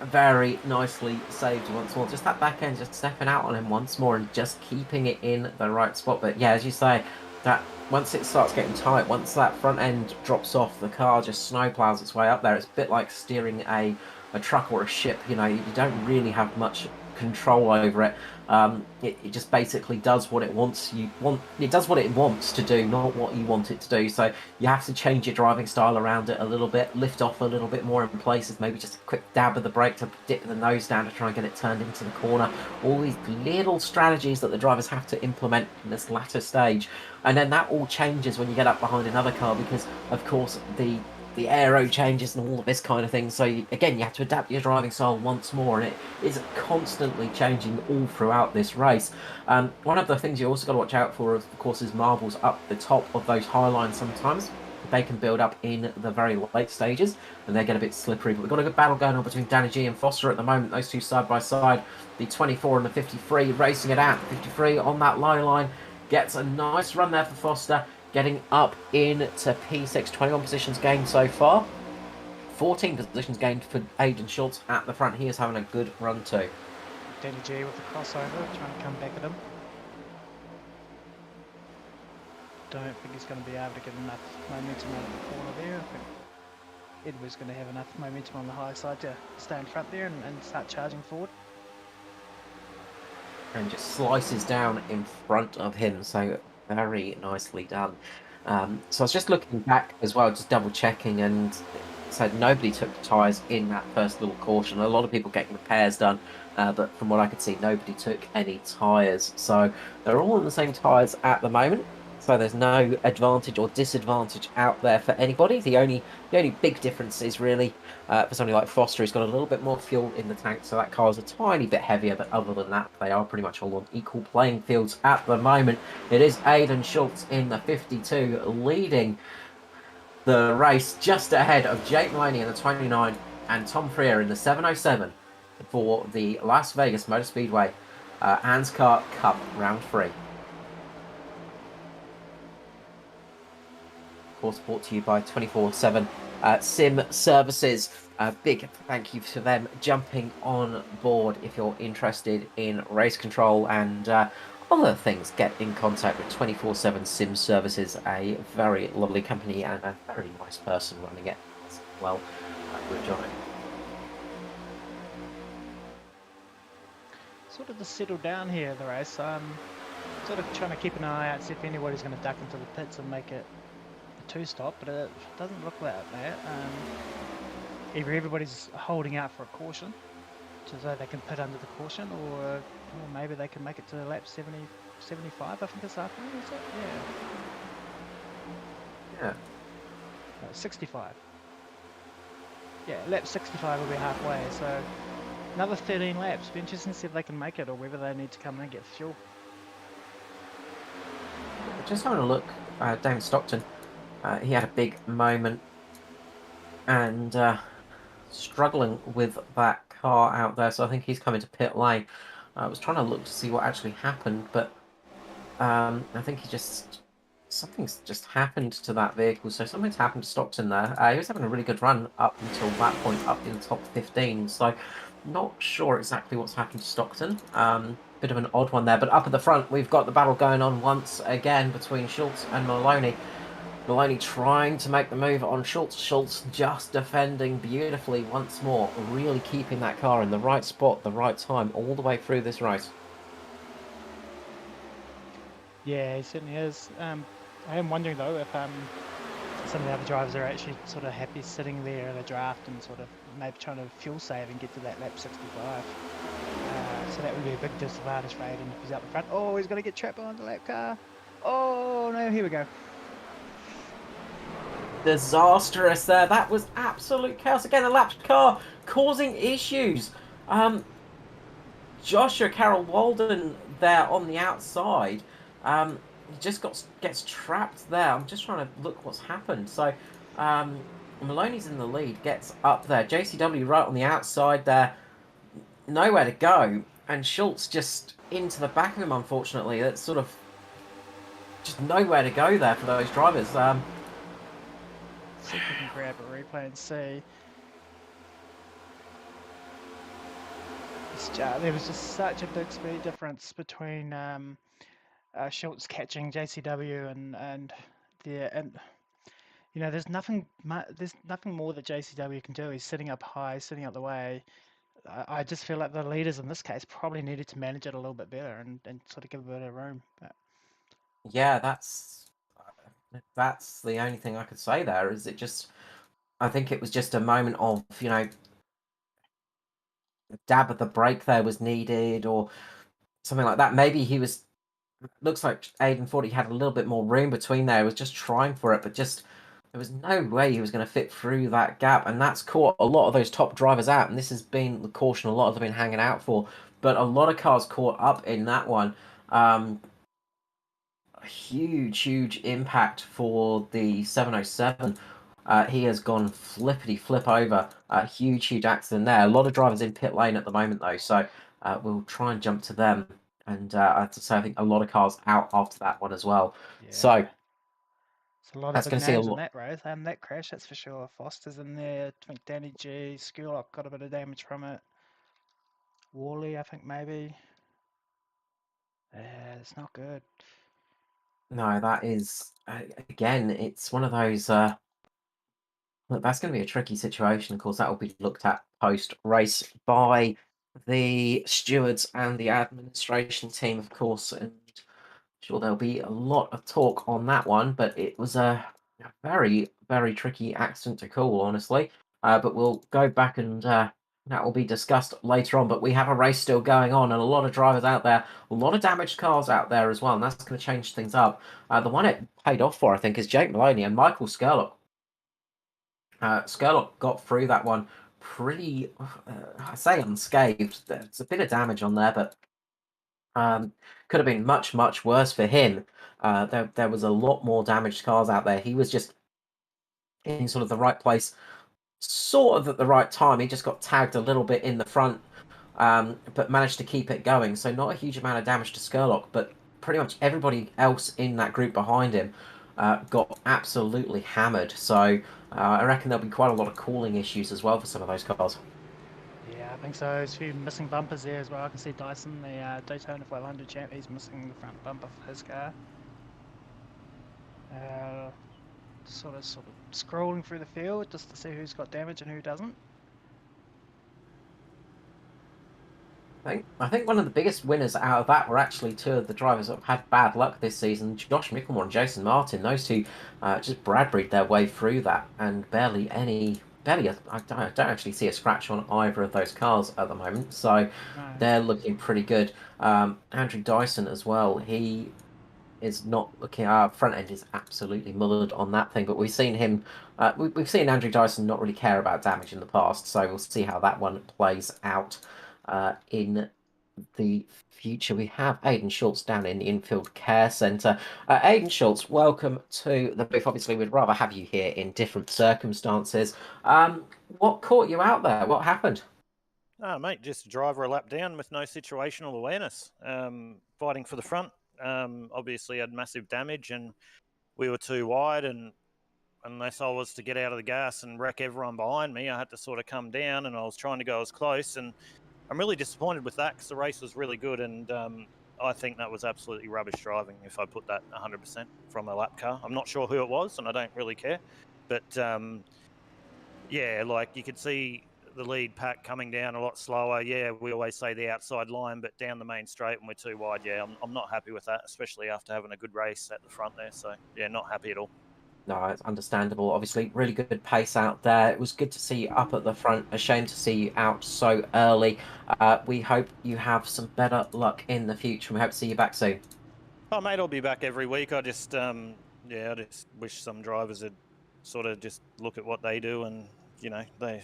Very nicely saved once more. Just that back end, just stepping out on him once more and just keeping it in the right spot. But yeah, as you say, that once it starts getting tight, once that front end drops off, the car just snowplows its way up there. It's a bit like steering a truck or a ship. You don't really have much control over it. It just basically does what it wants. It does what it wants to do, not what you want it to do. So you have to change your driving style around it a little bit, lift off a little bit more in places, maybe just a quick dab of the brake to dip the nose down to try and get it turned into the corner. All these little strategies that the drivers have to implement in this latter stage, and then that all changes when you get up behind another car because, of course, the aero changes and all of this kind of thing. So again, you have to adapt your driving style once more, and it is constantly changing all throughout this race. One of the things you also got to watch out for, of course, is marbles up the top of those high lines sometimes. they can build up in the very late stages, and they get a bit slippery. But we've got a good battle going on between Danny G and Foster at the moment. Those two side by side, the 24 and the 53 racing it out. 53 on that low line gets a nice run there for Foster, getting up into P6. 21 positions gained so far. 14 positions gained for Aiden Schultz at the front. He is having a good run too. Danny G with the crossover, trying to come back at him. Don't think he's going to be able to get enough momentum out of the corner there. I think Edward's going to have enough momentum on the high side to stay in front there and start charging forward. And just slices down in front of him, so very nicely done. So I was just looking back as well, just double checking, and said nobody took tyres in that first little caution. A lot of people getting repairs done, but from what I could see, nobody took any tyres. So they're all on the same tyres at the moment. So there's no advantage or disadvantage out there for anybody. The only big difference is really for somebody like Foster, who's got a little bit more fuel in the tank, so that car's a tiny bit heavier. But other than that, they are pretty much all on equal playing fields at the moment. It is Aiden Schultz in the 52 leading the race, just ahead of Jake Maloney in the 29 and Tom Freer in the 707 for the Las Vegas Motor Speedway ANZCAR Cup Round 3. Course brought to you by 24/7 Sim Services. Big thank you to them jumping on board. If you're interested in race control and other things, get in contact with 24/7 Sim Services, a very lovely company and a very nice person running it as well. Good job. Sort of to settle down here, the race. Sort of trying to keep an eye out, see if anybody's going to duck into the pits and make it two-stop, but it doesn't look like that. Either everybody's holding out for a caution, so they can pit under the caution, or maybe they can make it to lap 70, 75, I think it's after, is it? Yeah. No, 65. Yeah, lap 65 will be halfway, so another 13 laps. Be interesting to see if they can make it, or whether they need to come in and get fuel. Just having a look, David Stockton. He had a big moment and struggling with that car out there, so I think he's coming to pit lane. I was trying to look to see what actually happened, but I think something's just happened to that vehicle. So something's happened to Stockton there. He was having a really good run up until that point, up in the top 15. So not sure exactly what's happened to Stockton. Bit of an odd one there, but up at the front, we've got the battle going on once again between Schultz and Maloney. Maloney trying to make the move on Schultz. Schultz just defending beautifully once more, really keeping that car in the right spot, the right time, all the way through this race. Yeah, he certainly is. I am wondering though if some of the other drivers are actually sort of happy sitting there in a draft and sort of maybe trying to fuel save and get to that lap 65. So that would be a big disadvantage for Aiden if he's out the front. Oh, he's going to get trapped behind the lap car. Oh no, here we go. Disastrous there. That was absolute chaos. Again, a lapped car causing issues. Joshua Carroll Walden there on the outside. He just gets trapped there. I'm just trying to look what's happened. So Maloney's in the lead, gets up there. JCW right on the outside there. Nowhere to go. And Schultz just into the back of him, unfortunately. That's sort of just nowhere to go there for those drivers. See if we can grab a replay and see. There was just such a big speed difference between Schultz catching JCW and you know there's nothing more that JCW can do. He's sitting up high, sitting up the way. I just feel like the leaders in this case probably needed to manage it a little bit better and sort of give a bit of room. But Yeah, that's the only thing I could say there. Is it just? I think it was just a moment of, a dab of the brake there was needed or something like that. Maybe he was. Looks like Aiden thought he had a little bit more room between there. He was just trying for it, but just there was no way he was going to fit through that gap, and that's caught a lot of those top drivers out. And this has been the caution a lot of them been hanging out for. But a lot of cars caught up in that one. a huge impact for the 707. He has gone flippity flip over. Huge accident there. A lot of drivers in pit lane at the moment though, so we'll try and jump to them. And I have to say, I think a lot of cars out after that one as well. So Yeah. It's a lot of that's big going to see a names in lot. that race. That crash, that's for sure. Foster's in there. I think Danny G. Skurlock got a bit of damage from it. Worley, I think maybe. Yeah, it's not good. No, that is again, it's one of those. Look, that's going to be a tricky situation. Of course, that will be looked at post race by the stewards and the administration team, of course, and sure there'll be a lot of talk on that one. But it was a very tricky accident to call, honestly. But we'll go back and that will be discussed later on. But we have a race still going on, and a lot of drivers out there, a lot of damaged cars out there as well, and that's going to change things up. The one it paid off for, I think, is Jake Maloney and Michael Skurlock. Skurlock got through that one pretty, I say unscathed. There's a bit of damage on there, but could have been much worse for him. There was a lot more damaged cars out there. He was just in sort of the right place, sort of at the right time. He just got tagged a little bit in the front, but managed to keep it going. So not a huge amount of damage to Skurlock, but pretty much everybody else in that group behind him got absolutely hammered. So I reckon there'll be quite a lot of cooling issues as well for some of those cars. Yeah, I think so. There's a few missing bumpers there as well. I can see Dyson, the Daytona 500 champ, he's missing the front bumper for his car. Sort of scrolling through the field just to see who's got damage and who doesn't. I think one of the biggest winners out of that were actually two of the drivers that have had bad luck this season, Josh Mickelmore and Jason Martin. Those two just Bradbury'd their way through that, and I don't actually see a scratch on either of those cars at the moment, so No. they're looking pretty good. Andrew Dyson as well, he is not looking. Our front end is absolutely mullered on that thing, but we've seen him. We've seen Andrew Dyson not really care about damage in the past, so we'll see how that one plays out in the future. We have Aidan Schultz down in the infield care centre. Aidan Schultz, welcome to the booth. Obviously, we'd rather have you here in different circumstances. What caught you out there? What happened? Oh, mate, just a driver a lap down with no situational awareness. Fighting for the front. Obviously had massive damage and we were too wide, and unless I was to get out of the gas and wreck everyone behind me, I had to sort of come down, and I was trying to go as close, and I'm really disappointed with that because the race was really good, and I think that was absolutely rubbish driving if I put that 100% from a lap car. I'm not sure who it was, and I don't really care, but yeah, like you could see the lead pack coming down a lot slower. Yeah, we always say the outside line, but down the main straight when we're too wide, yeah, I'm not happy with that, especially after having a good race at the front there. So, yeah, not happy at all. No, it's understandable. Obviously, really good pace out there. It was good to see you up at the front. A shame to see you out so early. We hope you have some better luck in the future. We hope to see you back soon. Oh, mate, I'll be back every week. I just, yeah, I just wish some drivers would sort of just look at what they do and, you know, they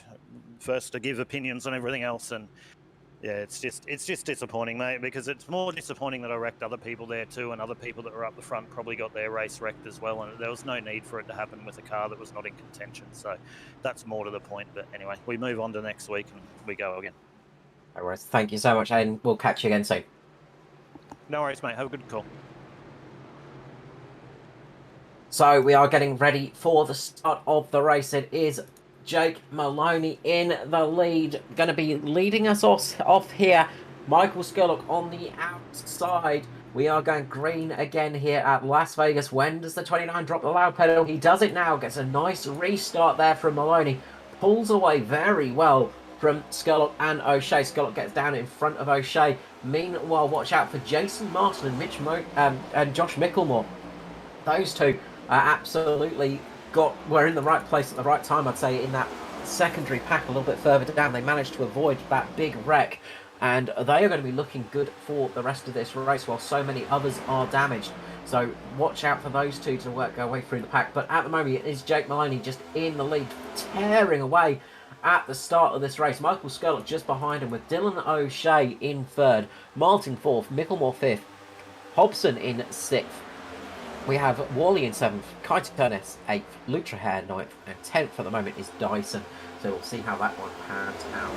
first to give opinions on everything else. And yeah, it's just disappointing, mate, because it's more disappointing that I wrecked other people there too, and other people that were up the front probably got their race wrecked as well, and there was no need for it to happen with a car that was not in contention. So that's more to the point. But anyway, we move on to next week and we go again. No worries. Thank you so much, and we'll catch you again soon. No worries, mate. Have a good call. So we are getting ready for the start of the race. It is Jake Maloney in the lead, going to be leading us off here. Michael Skurlock on the outside. We are going green again here at Las Vegas. When does the 29 drop the loud pedal? He does it now. Gets a nice restart there from Maloney. Pulls away very well from Skurlock and O'Shea. Skurlock gets down in front of O'Shea. Meanwhile, watch out for Jason Martin and and Josh Mickelmore. Those two absolutely were in the right place at the right time, I'd say, in that secondary pack a little bit further down. They managed to avoid that big wreck, and they are going to be looking good for the rest of this race while so many others are damaged. So watch out for those two to work their way through the pack. But at the moment, it is Jake Maloney just in the lead, tearing away at the start of this race. Michael Skurlock just behind him with Dylan O'Shea in third, Martin fourth, Mickelmore fifth, Hobson in sixth, we have Wally in 7th, Kaito Turness 8th, Luke Trahare 9th, and 10th at the moment is Dyson. So we'll see how that one pans out.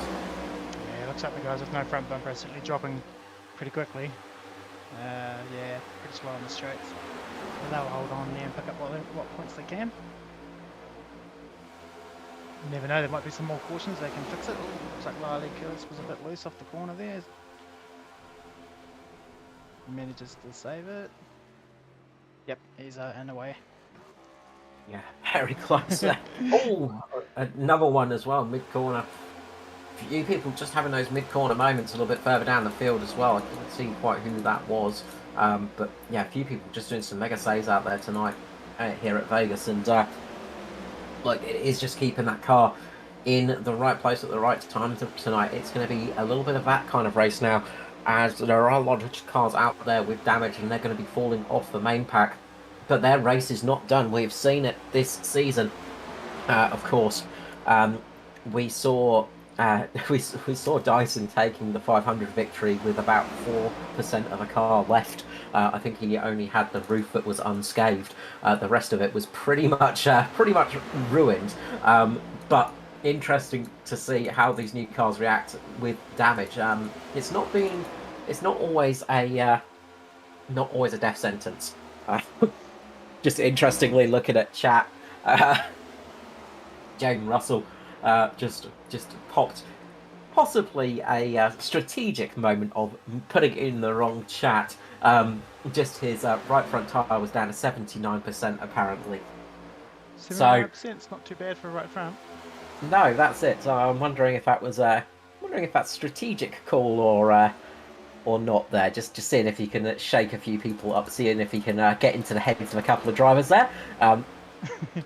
Yeah, looks like the guys with no front bumper are certainly dropping pretty quickly. Yeah, pretty slow on the straights. But they'll hold on there and pick up what points they can. You never know, there might be some more cautions, they can fix it. Ooh, looks like Lyle Kurtz was a bit loose off the corner there. Manages to save it. Yep, he's in a way. Yeah, very close there. Oh, another one as well, mid-corner. Few people just having those mid-corner moments a little bit further down the field as well. I couldn't see quite who that was. But yeah, a few people just doing some mega saves out there tonight here at Vegas. And like, it is just keeping that car in the right place at the right time tonight. It's going to be a little bit of that kind of race now, as there are a lot of cars out there with damage and they're going to be falling off the main pack. But their race is not done. We've seen it this season, of course. We saw we saw Dyson taking the 500 victory with about 4% of a car left. I think he only had the roof that was unscathed. The rest of it was pretty much ruined. But interesting to see how these new cars react with damage. It's not always a death sentence. Just interestingly looking at chat, Jaden Russell just popped possibly a strategic moment of putting in the wrong chat. Just his right front tyre was down to 79% apparently. 79%, it's not too bad for a right front. No, that's it. So I'm wondering if that was wondering if that's strategic call or not there. Just seeing if he can shake a few people up, seeing if he can get into the heads of a couple of drivers there.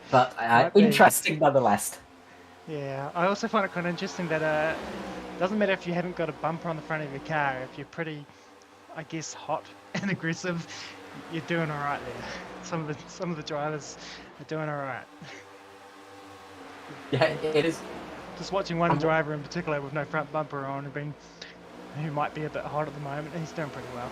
But interesting nonetheless. Yeah, I also find it kind of interesting that it doesn't matter if you haven't got a bumper on the front of your car. If you're pretty, I guess, hot and aggressive, you're doing all right there. Some of the drivers are doing all right. Yeah, it is. Just watching one driver in particular with no front bumper on, who might be a bit hot at the moment, he's doing pretty well.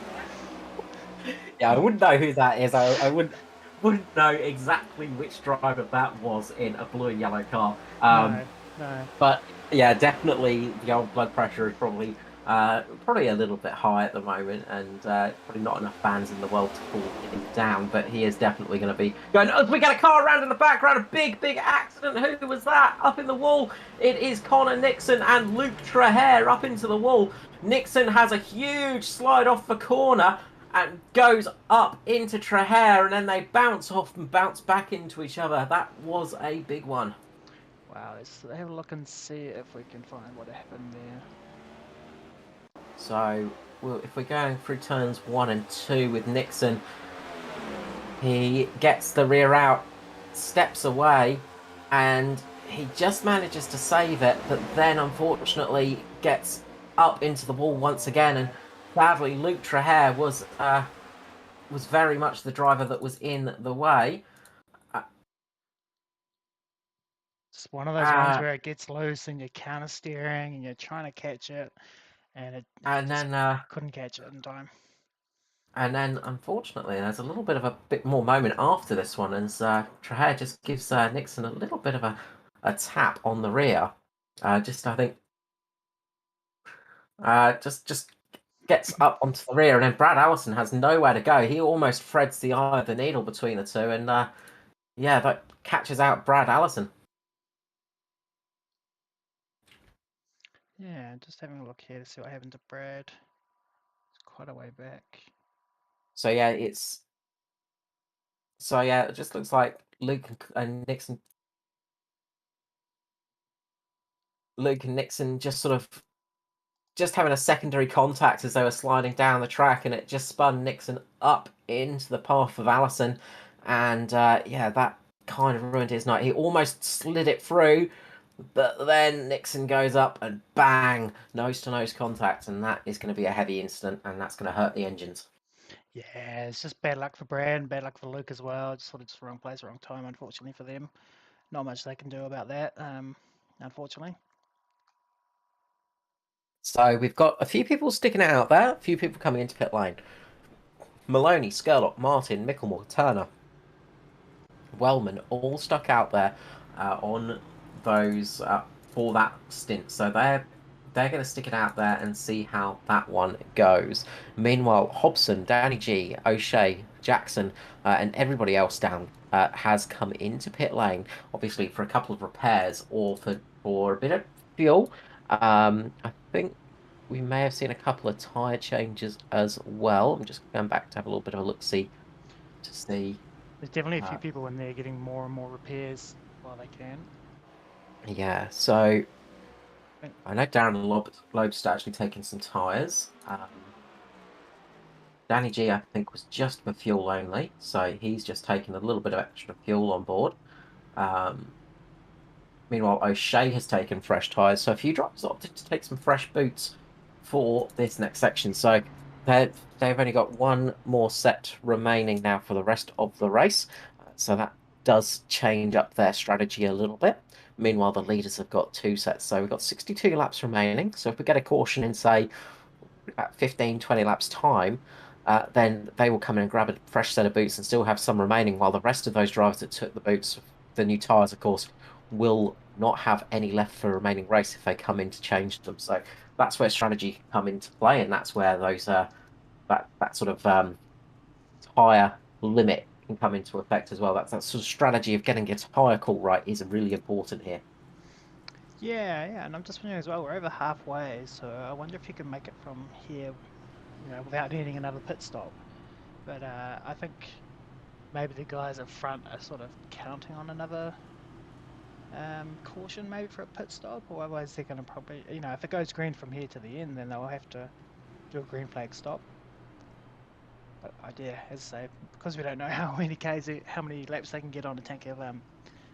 Yeah, I wouldn't know who that is. I wouldn't know exactly which driver that was in a blue and yellow car. No. But yeah, definitely the old blood pressure is probably a little bit high at the moment, and probably not enough fans in the world to pull him down. But he is definitely going to be going. Oh, we got a car around in the background, a big accident. Who was that up in the wall? It is Connor Nixon and Luke Trahare up into the wall. Nixon has a huge slide off the corner and goes up into Trahare, and then they bounce off and bounce back into each other. That was a big one. Wow, let's have a look and see if we can find what happened there. So, if we're going through turns 1 and 2 with Nixon, he gets the rear out, steps away, and he just manages to save it, but then unfortunately gets up into the wall once again, and sadly Luke Trahare was very much the driver that was in the way. It's one of those ones where it gets loose and you're counter steering and you're trying to catch it, and then couldn't catch it in time. And then, unfortunately, there's a little bit of a bit more moment after this one, as Trahare just gives Nixon a little bit of a tap on the rear. I think, just gets up onto the rear, and then Brad Allison has nowhere to go. He almost threads the eye of the needle between the two, and yeah, that catches out Brad Allison. Yeah, just having a look here to see what happened to Brad. It's quite a way back. So yeah, it just looks like Luke and Nixon just sort of just having a secondary contact as they were sliding down the track, and it just spun Nixon up into the path of Allison, and yeah, that kind of ruined his night. He almost slid it through, but then Nixon goes up and bang, nose-to-nose contact, and that is going to be a heavy incident, and that's going to hurt the engines. Yeah, it's just bad luck for Brad and bad luck for Luke as well. Just wrong place, wrong time, unfortunately for them. Not much they can do about that, unfortunately. So we've got a few people sticking it out there, a few people coming into pit lane. Maloney, Skurlock, Martin, Micklemore, Turner, Wellman all stuck out there on those for that stint. So they're going to stick it out there and see how that one goes. Meanwhile, Hobson, Danny G, O'Shea, Jackson, and everybody else down has come into pit lane, obviously for a couple of repairs or for a bit of fuel. I think we may have seen a couple of tyre changes as well. I'm just going back to have a little bit of a look-see to see. There's definitely a few Uh, people in there getting more and more repairs while they can. yeah, so think- I know Darren Lob's actually taking some tyres. Danny G, I think, was just for fuel only, so he's just taking a little bit of extra fuel on board. Um, Meanwhile, O'Shea has taken fresh tyres, so a few drivers opted to take some fresh boots for this next section. So they've only got one more set remaining now for the rest of the race. So that does change up their strategy a little bit. Meanwhile, the leaders have got two sets. So we've got 62 laps remaining. So if we get a caution in, say, about 15, 20 laps time, then they will come in and grab a fresh set of boots and still have some remaining, while the rest of those drivers that took the boots, the new tyres, of course, will not have any left for the remaining race if they come in to change them. So that's where strategy can come into play, and that's where those that sort of tyre limit can come into effect as well. That's that sort of strategy of getting your tyre call right is really important here. Yeah, and I'm just wondering as well, we're over halfway, so I wonder if you can make it from here, without needing another pit stop. But I think maybe the guys up front are sort of counting on another caution maybe for a pit stop, or otherwise they're going to probably, if it goes green from here to the end, then they'll have to do a green flag stop. But yeah, as I say, because we don't know how many laps they can get on a tank of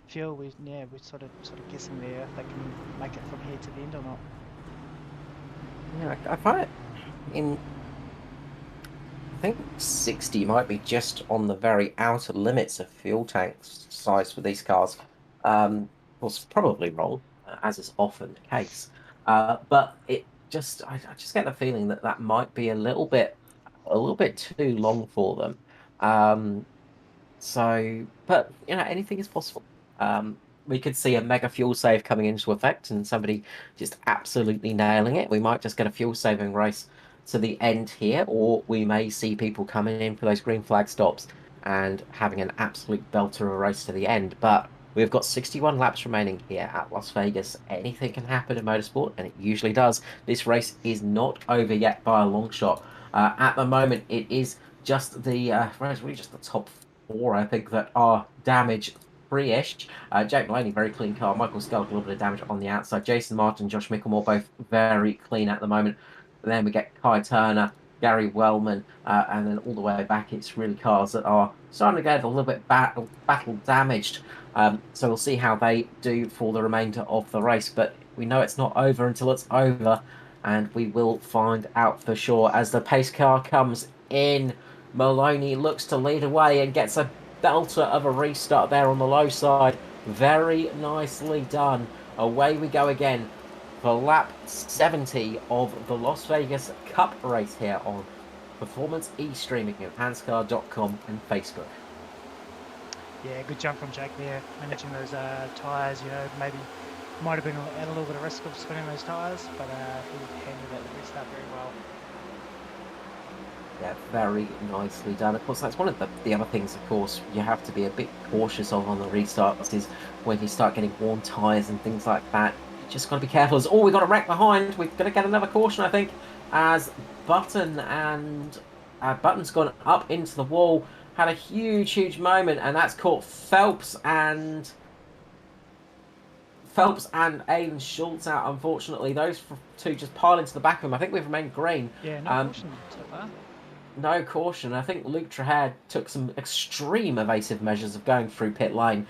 fuel, we're sort of guessing there if they can make it from here to the end or not. Yeah, I find it in. I think 60 might be just on the very outer limits of fuel tanks size for these cars. Of course, probably wrong, as is often the case. But I just get the feeling that that might be a little bit too long for them. Um, but anything is possible. We could see a mega fuel save coming into effect and somebody just absolutely nailing it. We might just get a fuel saving race to the end here, or we may see people coming in for those green flag stops and having an absolute belter of a race to the end. But we've got 61 laps remaining here at Las Vegas. Anything can happen in motorsport, and it usually does. This race is not over yet by a long shot. At the moment, it is just it's really just the top four, I think, that are damage free-ish. Jake Maloney, very clean car. Michael Scully, a little bit of damage on the outside. Jason Martin, Josh Mickelmore, both very clean at the moment. And then we get Kai Turner, Gary Wellman, and then all the way back, it's really cars that are starting to get a little bit battle damaged. So we'll see how they do for the remainder of the race. But we know it's not over until it's over, and we will find out for sure as the pace car comes in. Maloney looks to lead away and gets a belter of a restart there on the low side. Very nicely done. Away we go again for lap 70 of the Las Vegas Cup race here on Performance E-streaming at ANZCAR.com and Facebook. Yeah, good jump from Jake there, managing those tyres. Maybe might have been at a little bit of risk of spinning those tyres, but he handled that restart very well. Yeah, very nicely done. Of course, that's one of the other things, of course, you have to be a bit cautious of on the restarts is when you start getting worn tyres and things like that. You just got to be careful. We got a wreck behind. We're going to get another caution, I think, as Button's gone up into the wall. Had a huge moment, and that's caught Phelps and Aiden Schultz out, unfortunately. Those two just pile into the back of him. I think we've remained green. Yeah, no caution so far. No caution. I think Luke Trahan took some extreme evasive measures of going through pit lane.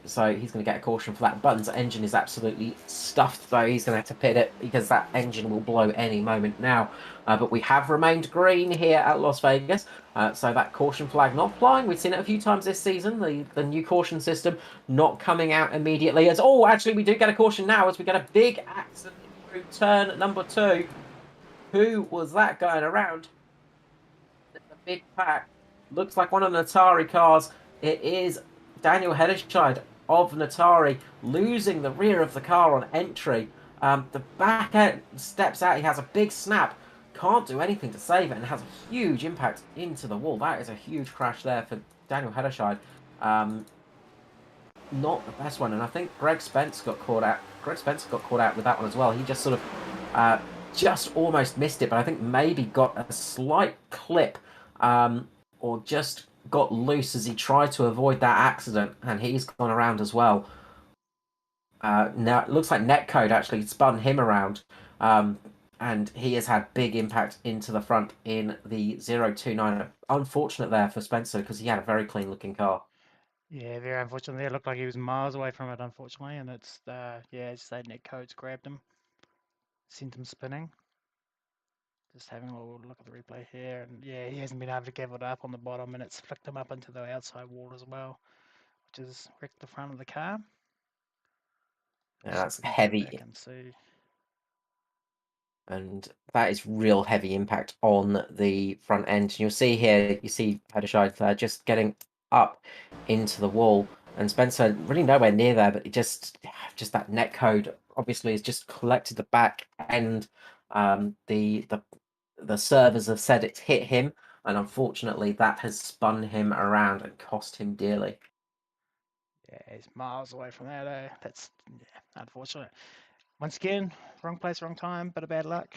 So he's going to get a caution for that. Button's engine is absolutely stuffed, though. He's going to have to pit it because that engine will blow any moment now. But we have remained green here at Las Vegas. So that caution flag not flying. We've seen it a few times this season. The new caution system not coming out immediately. Actually, we do get a caution now as we get a big accident through turn number 2. Who was that going around? Mid-pack. Looks like one of the Atari cars. It is Daniel Hederscheid of Natari losing the rear of the car on entry. The back end steps out. He has a big snap. Can't do anything to save it and has a huge impact into the wall. That is a huge crash there for Daniel Hederscheid. Not the best one, and I think Greg Spence got caught out. Greg Spencer got caught out with that one as well. He just sort of just almost missed it, but I think maybe got a slight clip or just got loose as he tried to avoid that accident, and he's gone around as well. Now it looks like Netcode actually spun him around, and he has had big impact into the front in the 029. Unfortunate there for Spencer because he had a very clean looking car. Yeah, very unfortunately. It looked like he was miles away from it, unfortunately, and it's yeah, as you say, net codes grabbed him, sent him spinning. Just having a little look at the replay here, and yeah, he hasn't been able to give it up on the bottom, and it's flicked him up into the outside wall as well, which has wrecked the front of the car. Yeah, See if that's we can go heavy. back and see. And that is real heavy impact on the front end. And you'll see here, you see Hederscheid there just getting up into the wall, and Spencer really nowhere near there, but it just that net code obviously has just collected the back end. The servers have said it's hit him, and unfortunately that has spun him around and cost him dearly. Yeah, he's miles away from that. That's yeah, unfortunate. Once again, wrong place, wrong time, bit of bad luck.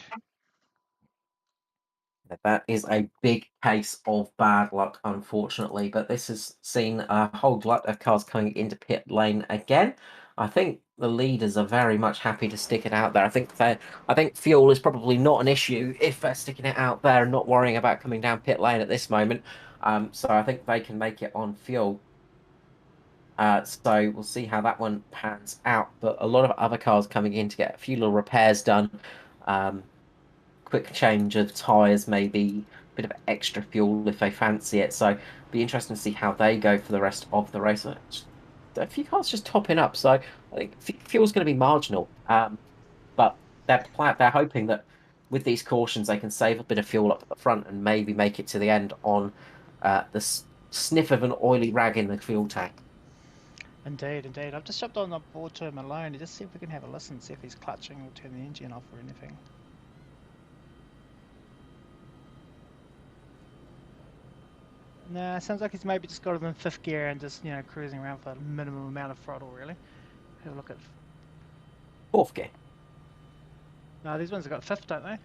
That is a big case of bad luck, unfortunately. But this has seen a whole glut of cars coming into pit lane again. I think the leaders are very much happy to stick it out there. I think fuel is probably not an issue if they're sticking it out there and not worrying about coming down pit lane at this moment. So I think they can make it on fuel. So we'll see how that one pans out. But a lot of other cars coming in to get a few little repairs done. Quick change of tyres, maybe a bit of extra fuel if they fancy it. So be interesting to see how they go for the rest of the race. A few cars just topping up, so I think fuel's going to be marginal. But they're hoping that with these cautions they can save a bit of fuel up at the front and maybe make it to the end on the sniff of an oily rag in the fuel tank. Indeed, indeed. I've just jumped on the board to him alone to just see if we can have a listen, see if he's clutching or turn the engine off or anything. Nah, sounds like he's maybe just got it in fifth gear and just, cruising around for a minimum amount of throttle, really. Have a look at... Fourth gear. No, these ones have got fifth, don't they?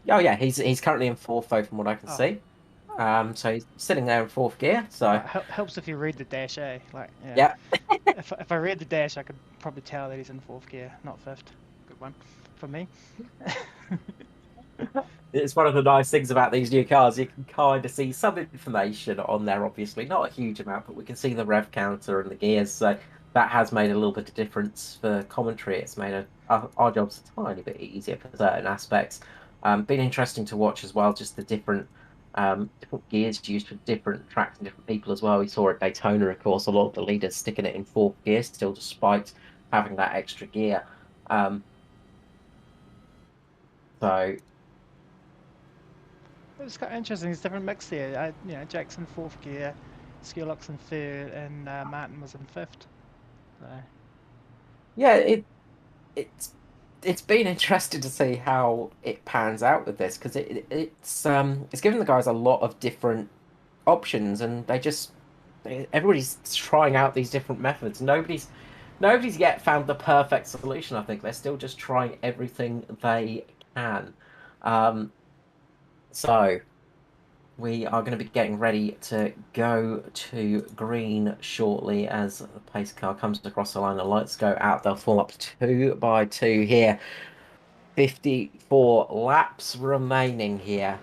Oh yeah, he's currently in fourth though, from what I can see. So he's sitting there in fourth gear. So helps if you read the dash, eh? Like, yeah. if I read the dash, I could probably tell that he's in fourth gear, not fifth. Good one for me. It's one of the nice things about these new cars. You can kind of see some information on there, obviously. Not a huge amount, but we can see the rev counter and the gears. So that has made a little bit of difference for commentary. It's made our jobs a tiny bit easier for certain aspects. Been interesting to watch as well, just the different gears used for different tracks and different people as well. We saw at Daytona, of course, a lot of the leaders sticking it in fourth gear still, despite having that extra gear. So it's quite interesting. There's different mix here. Jackson fourth gear, Skillock's in third, and Martin was in fifth. So. Yeah, it's been interesting to see how it pans out with this because it's given the guys a lot of different options and everybody's trying out these different methods. Nobody's yet found the perfect solution. I think they're still just trying everything they can. So we are going to be getting ready to go to green shortly as the pace car comes across the line. The lights go out. They'll fall up 2 by 2 here. 54 laps remaining here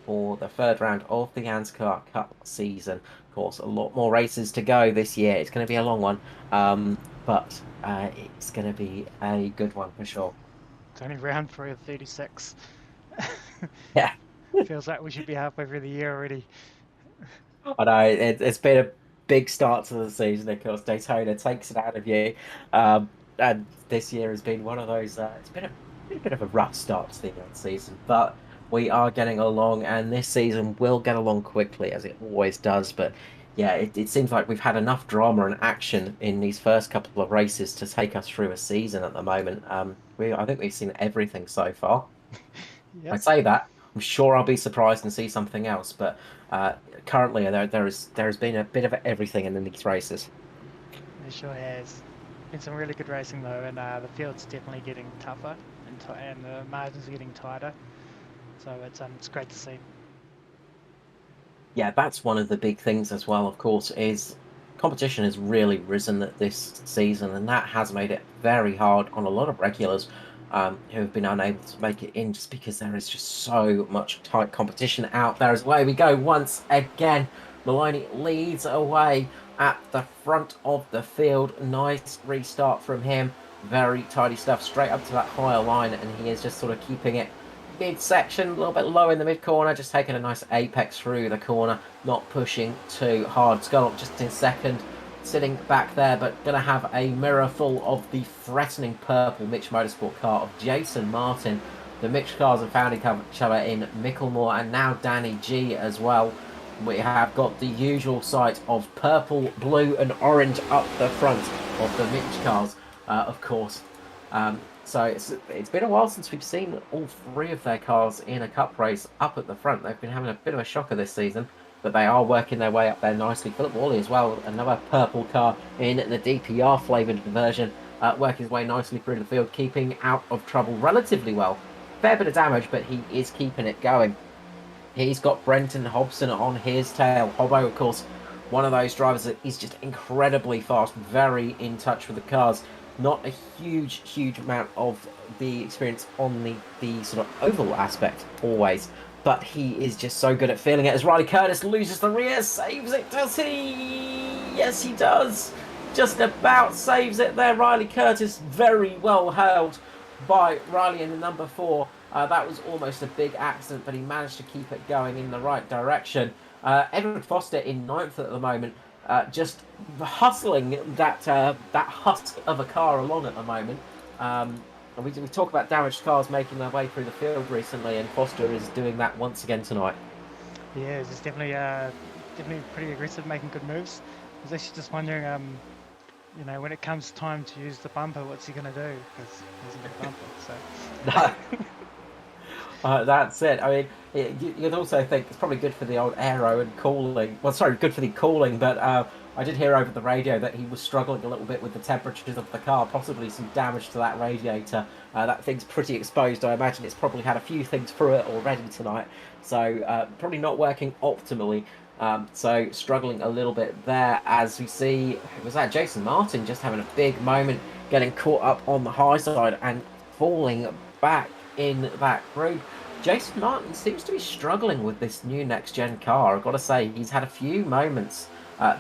for the third round of the ANZCAR Cup season. Of course, a lot more races to go this year. It's going to be a long one, but it's going to be a good one for sure. It's only round 3 of 36. Yeah. Feels like we should be halfway through the year already. I know, it's been a big start to the season. Of course, Daytona takes it out of you. And this year has been one of those, it's been a bit of a rough start to the season, but we are getting along, and this season will get along quickly, as it always does. But Yeah, it seems like we've had enough drama and action in these first couple of races to take us through a season at the moment. I think we've seen everything so far. I Yep, say that. I'm sure I'll be surprised and see something else, but currently there has been a bit of everything in these races. it sure has. Been some really good racing though, and the field's definitely getting tougher, and the margins are getting tighter. So it's great to see. Yeah, that's one of the big things as well, of course, is competition has really risen this season, and that has made it very hard on a lot of regulars who have been unable to make it in just because there is just so much tight competition out there. As away we go once again. Maloney leads away at the front of the field. Nice restart from him. Very tidy stuff straight up to that higher line, and he is just sort of keeping it mid-section, a little bit low in the mid-corner, just taking a nice apex through the corner, not pushing too hard. Scullop just in second, sitting back there, but going to have a mirror full of the threatening purple Mitch Motorsport car of Jason Martin. The Mitch cars have found each other in Micklemore, and now Danny G as well. We have got the usual sight of purple, blue and orange up the front of the Mitch cars, of course. So it's been a while since we've seen all three of their cars in a cup race up at the front. They've been having a bit of a shocker this season, but they are working their way up there nicely. Philip Worley as well, another purple car in the DPR flavoured version, working his way nicely through the field, keeping out of trouble relatively well. Fair bit of damage, but he is keeping it going. He's got Brenton Hobson on his tail. Hobbo, of course, one of those drivers that is just incredibly fast, very in touch with the cars. Not a huge amount of the experience on the sort of oval aspect always, but he is just so good at feeling it. As Riley Curtis loses the rear, saves it, does he? Yes, he does. Just about saves it there. Riley Curtis, very well held by Riley in the number 4. That was almost a big accident, but he managed to keep it going in the right direction. Edward Foster in 9th at the moment, just hustling that husk of a car along at the moment. And we talk about damaged cars making their way through the field recently, and Foster is doing that once again tonight. Yeah, it's definitely pretty aggressive, making good moves. I was actually just wondering, when it comes time to use the bumper, what's he going to do? Because he hasn't got a bumper, so. That's it. I mean, you'd also think it's probably good for the old aero and cooling. Well, sorry, good for the cooling, but I did hear over the radio that he was struggling a little bit with the temperatures of the car, possibly some damage to that radiator. That thing's pretty exposed. I imagine it's probably had a few things through it already tonight, so probably not working optimally. So struggling a little bit there, as we see, was that Jason Martin just having a big moment, getting caught up on the high side and falling back in that group. Jason Martin seems to be struggling with this new next-gen car. I've got to say, he's had a few moments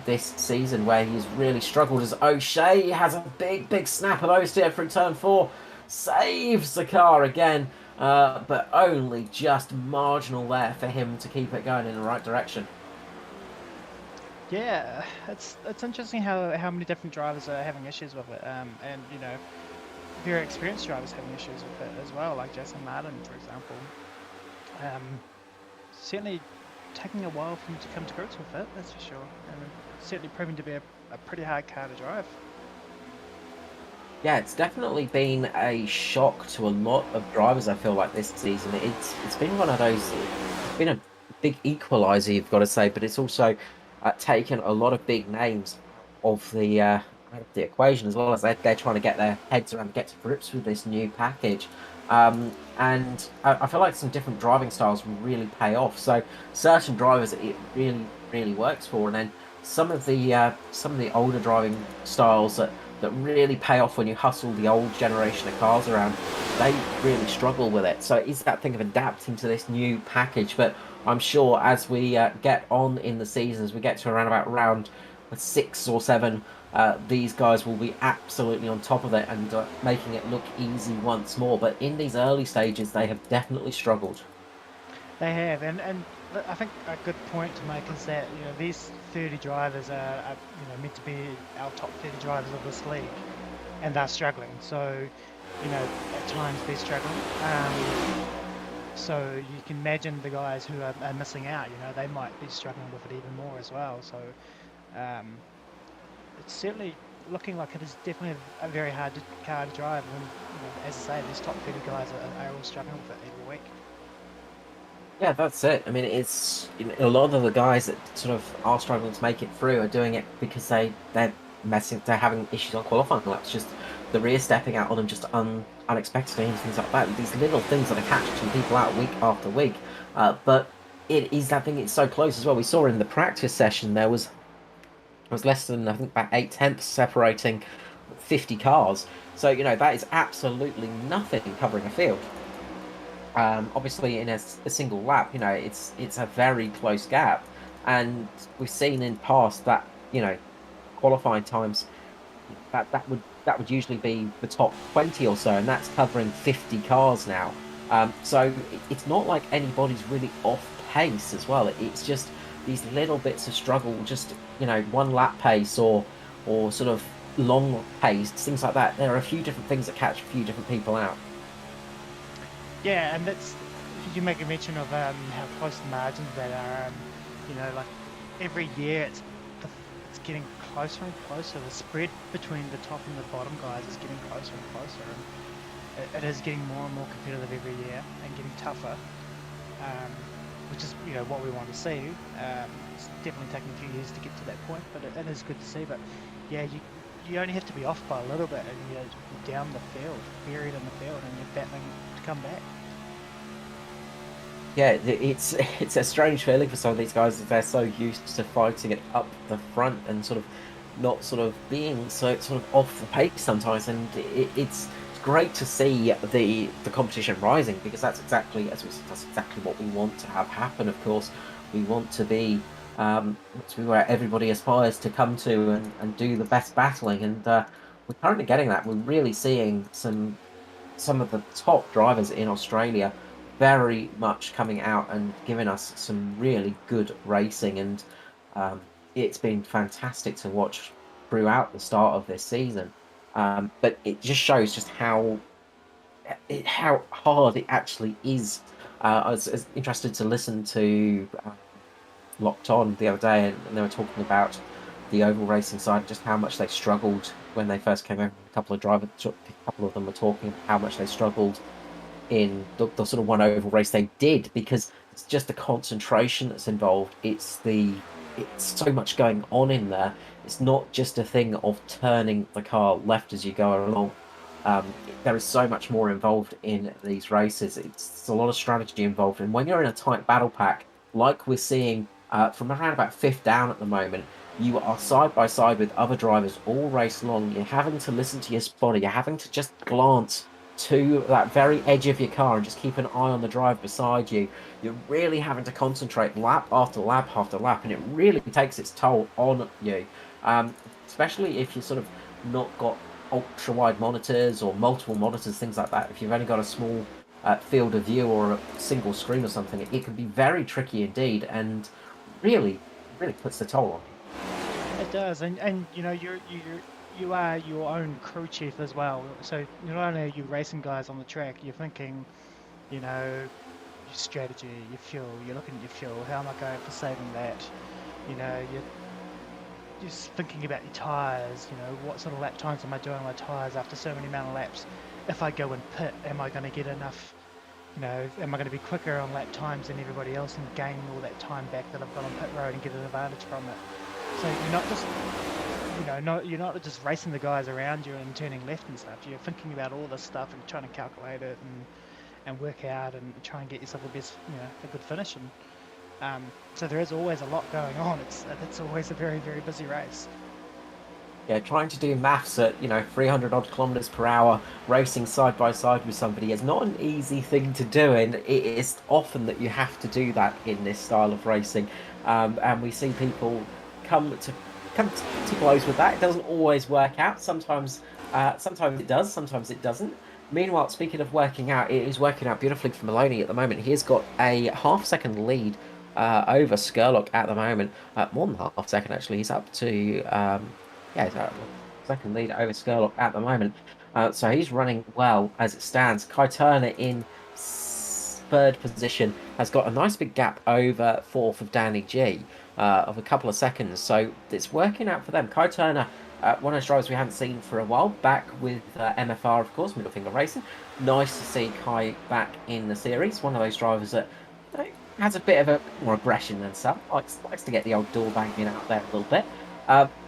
this season where he's really struggled, as O'Shea has a big snap of oversteer through turn 4, saves the car again, but only just marginal there for him to keep it going in the right direction. Yeah, it's interesting how many different drivers are having issues with it, and very experienced drivers having issues with it as well, like Jason Martin, for example. Certainly taking a while for him to come to grips with it, that's for sure, and certainly proving to be a pretty hard car to drive. Yeah, it's definitely been a shock to a lot of drivers, I feel like, this season. It's been one of those, it's been a big equaliser, you've got to say, but it's also taken a lot of big names of the equation, as well as they're trying to get their heads around, get to grips with this new package. And I feel like some different driving styles really pay off. So certain drivers it really works for, and then some of the older driving styles that really pay off when you hustle the old generation of cars around, they really struggle with it. So it is that thing of adapting to this new package. But I'm sure as we get on in the seasons, we get to around about round 6 or 7, these guys will be absolutely on top of it and making it look easy once more. But in these early stages, they have definitely struggled. They have, and I think a good point to make is that these 30 drivers are meant to be our top 30 drivers of this league, and they're struggling. So at times they're struggling. So you can imagine the guys who are missing out. They might be struggling with it even more as well. So um, it's certainly looking like it is definitely a very hard car to drive. And as I say, these top 30 guys are all struggling with it every week. Yeah, that's it. I mean, a lot of the guys that sort of are struggling to make it through are doing it because they're having issues on qualifying laps. Just the rear stepping out on them just unexpectedly and things like that. These little things that are catching people out week after week. But it is that thing. It's so close as well. We saw in the practice session there was less than, I think, about 8 tenths separating 50 cars. So that is absolutely nothing covering a field. Obviously, in a single lap, it's a very close gap, and we've seen in past that qualifying times that would usually be the top 20 or so, and that's covering 50 cars now. So it's not like anybody's really off pace as well. It's just these little bits of struggle, just one lap pace or sort of long pace, things like that. There are a few different things that catch a few different people out. Yeah, and that's you make a mention of how close the margins that are. Like every year it's getting closer and closer. The spread between the top and the bottom guys is getting closer and closer, and it is getting more and more competitive every year and getting tougher, which is what we want to see. It's definitely taking a few years to get to that point, but it is good to see. But yeah, you only have to be off by a little bit, and you're down the field, buried in the field, and you're battling to come back. Yeah, it's a strange feeling for some of these guys that they're so used to fighting it up the front and sort of not sort of being so sort of off the pace sometimes, and it's great to see the competition rising because that's exactly what we want to have happen. Of course, we want to be where everybody aspires to come to and do the best battling, and we're currently getting that. We're really seeing some of the top drivers in Australia very much coming out and giving us some really good racing, and it's been fantastic to watch throughout the start of this season. But it just shows just how hard it actually is. I was interested to listen to Locked On the other day, and they were talking about the oval racing side, just how much they struggled when they first came over. A couple of them were talking about how much they struggled in the sort of one oval race they did because it's just the concentration that's involved. It's so much going on in there. It's not just a thing of turning the car left as you go along. There is so much more involved in these races. It's a lot of strategy involved, and when you're in a tight battle pack, like we're seeing from around about fifth down at the moment, you are side by side with other drivers all race long. You're having to listen to your spotter. You're having to just glance to that very edge of your car and just keep an eye on the drive beside you. You're really having to concentrate lap after lap after lap, and it really takes its toll on you. Especially if you sort of not got ultra wide monitors or multiple monitors, things like that. If you've only got a small field of view or a single screen or something, it can be very tricky indeed, and really, really puts the toll on you. It does, and you are your own crew chief as well. So not only are you racing guys on the track, you're thinking, your strategy, your fuel. You're looking at your fuel. How am I going for saving that? You're just thinking about your tyres. What sort of lap times am I doing on my tyres after so many amount of laps? If I go and pit, am I going to get enough? Am I going to be quicker on lap times than everybody else and gain all that time back that I've got on pit road and get an advantage from it? So you're not just you're not just racing the guys around you and turning left and stuff. You're thinking about all this stuff and trying to calculate it and work out and try and get yourself the best, a good finish. And so there is always a lot going on. It's always a very, very busy race. Yeah, trying to do maths at 300 odd kilometers per hour, racing side by side with somebody is not an easy thing to do, and it is often that you have to do that in this style of racing. And we see people come to blows with that. It doesn't always work out. Sometimes it does, sometimes it doesn't. Meanwhile, speaking of working out, it is working out beautifully for Maloney at the moment. He has got a half-second lead over Skurlock at the moment. More than half second, actually. He's up to yeah, he's second lead over Skurlock at the moment. So he's running well as it stands. Kai Turner in third position has got a nice big gap over fourth of Danny G of a couple of seconds. So it's working out for them. Kai Turner, one of those drivers we haven't seen for a while, back with MFR, of course, Middle Finger Racing. Nice to see Kai back in the series. One of those drivers that has a bit of a more aggression than some. Likes to get the old door banging out there a little bit.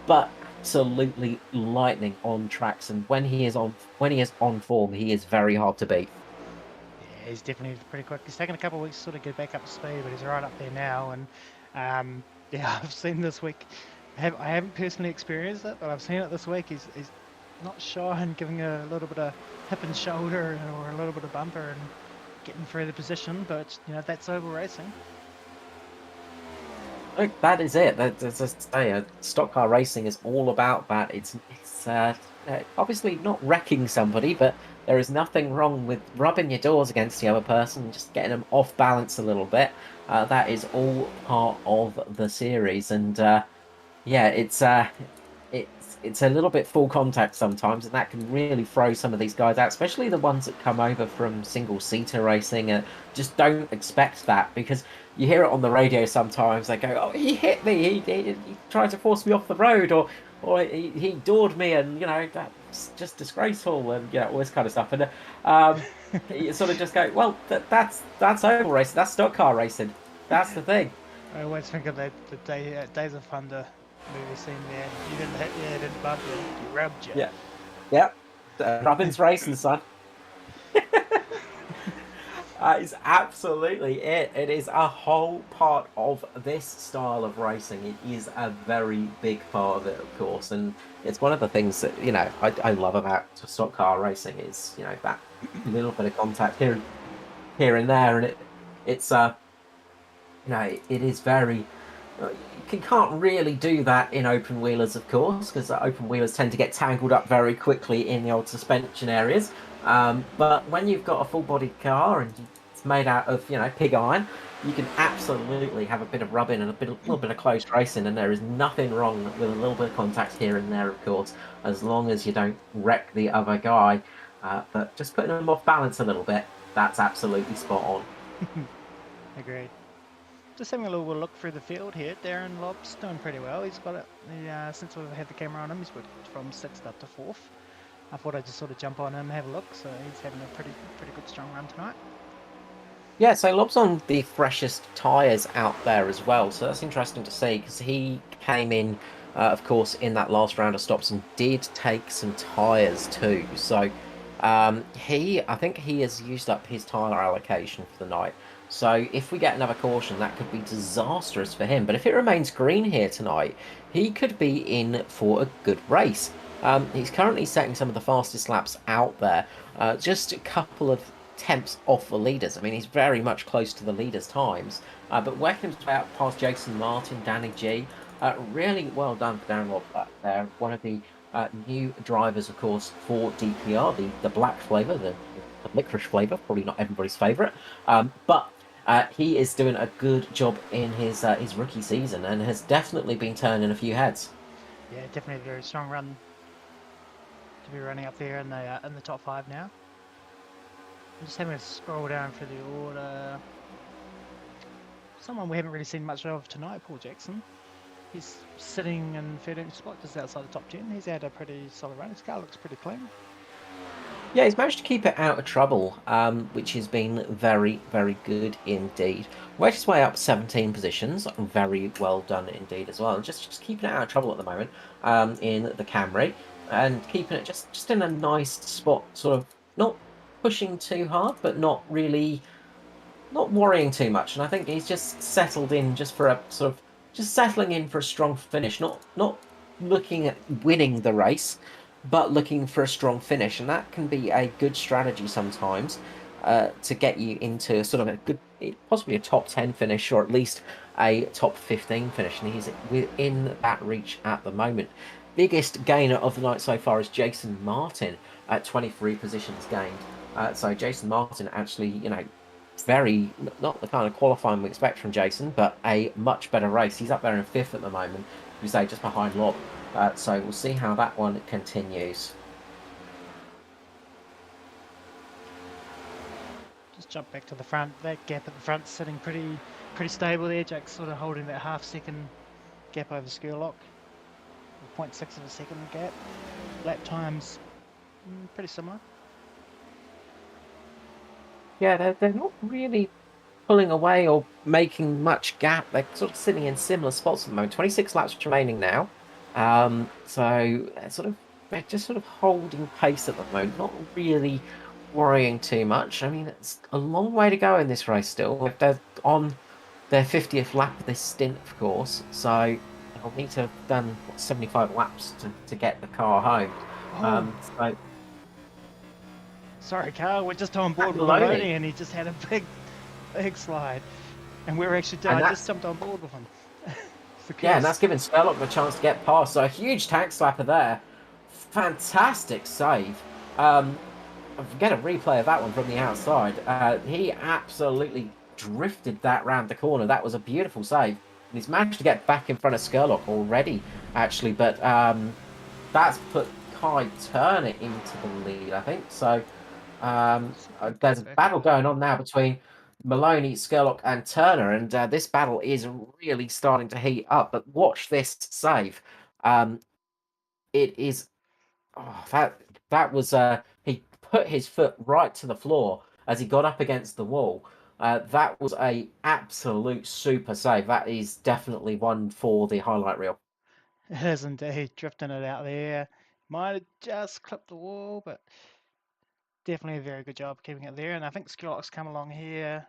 But absolutely lightning on tracks, and when he is on form, he is very hard to beat. Yeah, he's definitely pretty quick. He's taken a couple of weeks to sort of get back up to speed, but he's right up there now. And yeah, I've seen this week. I haven't personally experienced it, but I've seen it this week. He's not shy in giving a little bit of hip and shoulder or a little bit of bumper and getting through the position. But that's oval racing. Look, that is it. That's just say, stock car racing is all about that. It's obviously not wrecking somebody, but there is nothing wrong with rubbing your doors against the other person and just getting them off balance a little bit. That is all part of the series, and yeah, it's a little bit full contact sometimes, and that can really throw some of these guys out, especially the ones that come over from single-seater racing and just don't expect that, because you hear it on the radio sometimes. They go, "Oh, he hit me! He tried to force me off the road, or he doored me, and that's just disgraceful," and all this kind of stuff. And you sort of just go, "Well, that's oval racing. That's stock car racing. That's the thing." I always think of the Days of Thunder movie scene there. You didn't hit me, I didn't bump you, he rubbed you. Yeah. Robin's racing, son. It's absolutely it. It is a whole part of this style of racing. It is a very big part of it, of course, and it's one of the things that I love about stock car racing is that little bit of contact here and there, and it's it is very. You can't really do that in open wheelers, of course, because open wheelers tend to get tangled up very quickly in the old suspension areas. But when you've got a full-bodied car and it's made out of pig iron, you can absolutely have a bit of rubbing and a little bit of close racing, and there is nothing wrong with a little bit of contact here and there, of course, as long as you don't wreck the other guy. But just putting them off balance a little bit, that's absolutely spot on. Agreed. Just having a little look through the field here. Darren Lobb's doing pretty well. He's got it. Since we've had the camera on him, he's got from 6th up to 4th. I thought I'd just sort of jump on him and have a look. So he's having a pretty good strong run tonight. Yeah, so Lobb's on the freshest tyres out there as well, so that's interesting to see, because he came in, of course, in that last round of stops and did take some tyres too. So I think he has used up his tyre allocation for the night. So if we get another caution, that could be disastrous for him. But if it remains green here tonight, he could be in for a good race. He's currently setting some of the fastest laps out there, just a couple of tenths off the leaders. I mean, he's very much close to the leaders' times, but working his way out past Jason Martin, Danny G. Really well done for Darren Lobb there. One of the new drivers, of course, for DPR, the black flavour, the licorice flavour, probably not everybody's favourite, but he is doing a good job in his rookie season and has definitely been turning a few heads. Yeah, definitely a very strong run to be running up there in the top 5 now. I'm just having to scroll down through the order. Someone we haven't really seen much of tonight, Paul Jackson. He's sitting in 13th spot, just outside the top 10. He's had a pretty solid run. His car looks pretty clean. Yeah, he's managed to keep it out of trouble, which has been very, very good indeed. Worked his way up 17 positions, very well done indeed as well. And just keeping it out of trouble at the moment in the Camry, and keeping it just in a nice spot, sort of not pushing too hard, but not worrying too much. And I think he's just settled in just for a sort of settling in for a strong finish, not looking at winning the race, but looking for a strong finish, and that can be a good strategy sometimes to get you into sort of a good, possibly a top 10 finish, or at least a top 15 finish, and he's within that reach at the moment. Biggest gainer of the night so far is Jason Martin at 23 positions gained. So Jason Martin actually, very, not the kind of qualifying we expect from Jason, but a much better race. He's up there in 5th at the moment, we say, just behind Lobb. So we'll see how that one continues. just jump back to the front. That gap at the front's sitting pretty stable there. Jack's sort of holding that half-second gap over Skurlock. 0.6 of a second gap. Lap times pretty similar. Yeah, they're not really pulling away or making much gap. They're sort of sitting in similar spots at the moment. 26 laps remaining now. So they're just sort of holding pace at the moment, not really worrying too much. I mean, it's a long way to go in this race still. They're on their 50th lap of this stint, of course, so they'll need to have done 75 laps to get the car home. So sorry, Carl, we're just on board with Maloney. Maloney, and he just had a big slide. And we're actually, I just jumped on board with him. Yeah, and that's given Skurlock the chance to get past. So a huge tank slapper there. Fantastic save. Get a replay of that one from the outside. He absolutely drifted that round the corner. That was a beautiful save. And he's managed to get back in front of Skurlock already, actually. But that's put Kai Turner into the lead, I think. So there's a battle going on now between Maloney, Skurlock, and Turner, and this battle is really starting to heat up. But watch this save. It is that was he put his foot right to the floor as he got up against the wall. That was a absolute super save. That is definitely one for the highlight reel. It is indeed, drifting it out there. Might have just clipped the wall, but definitely a very good job keeping it there. And I think Skurlock's come along here,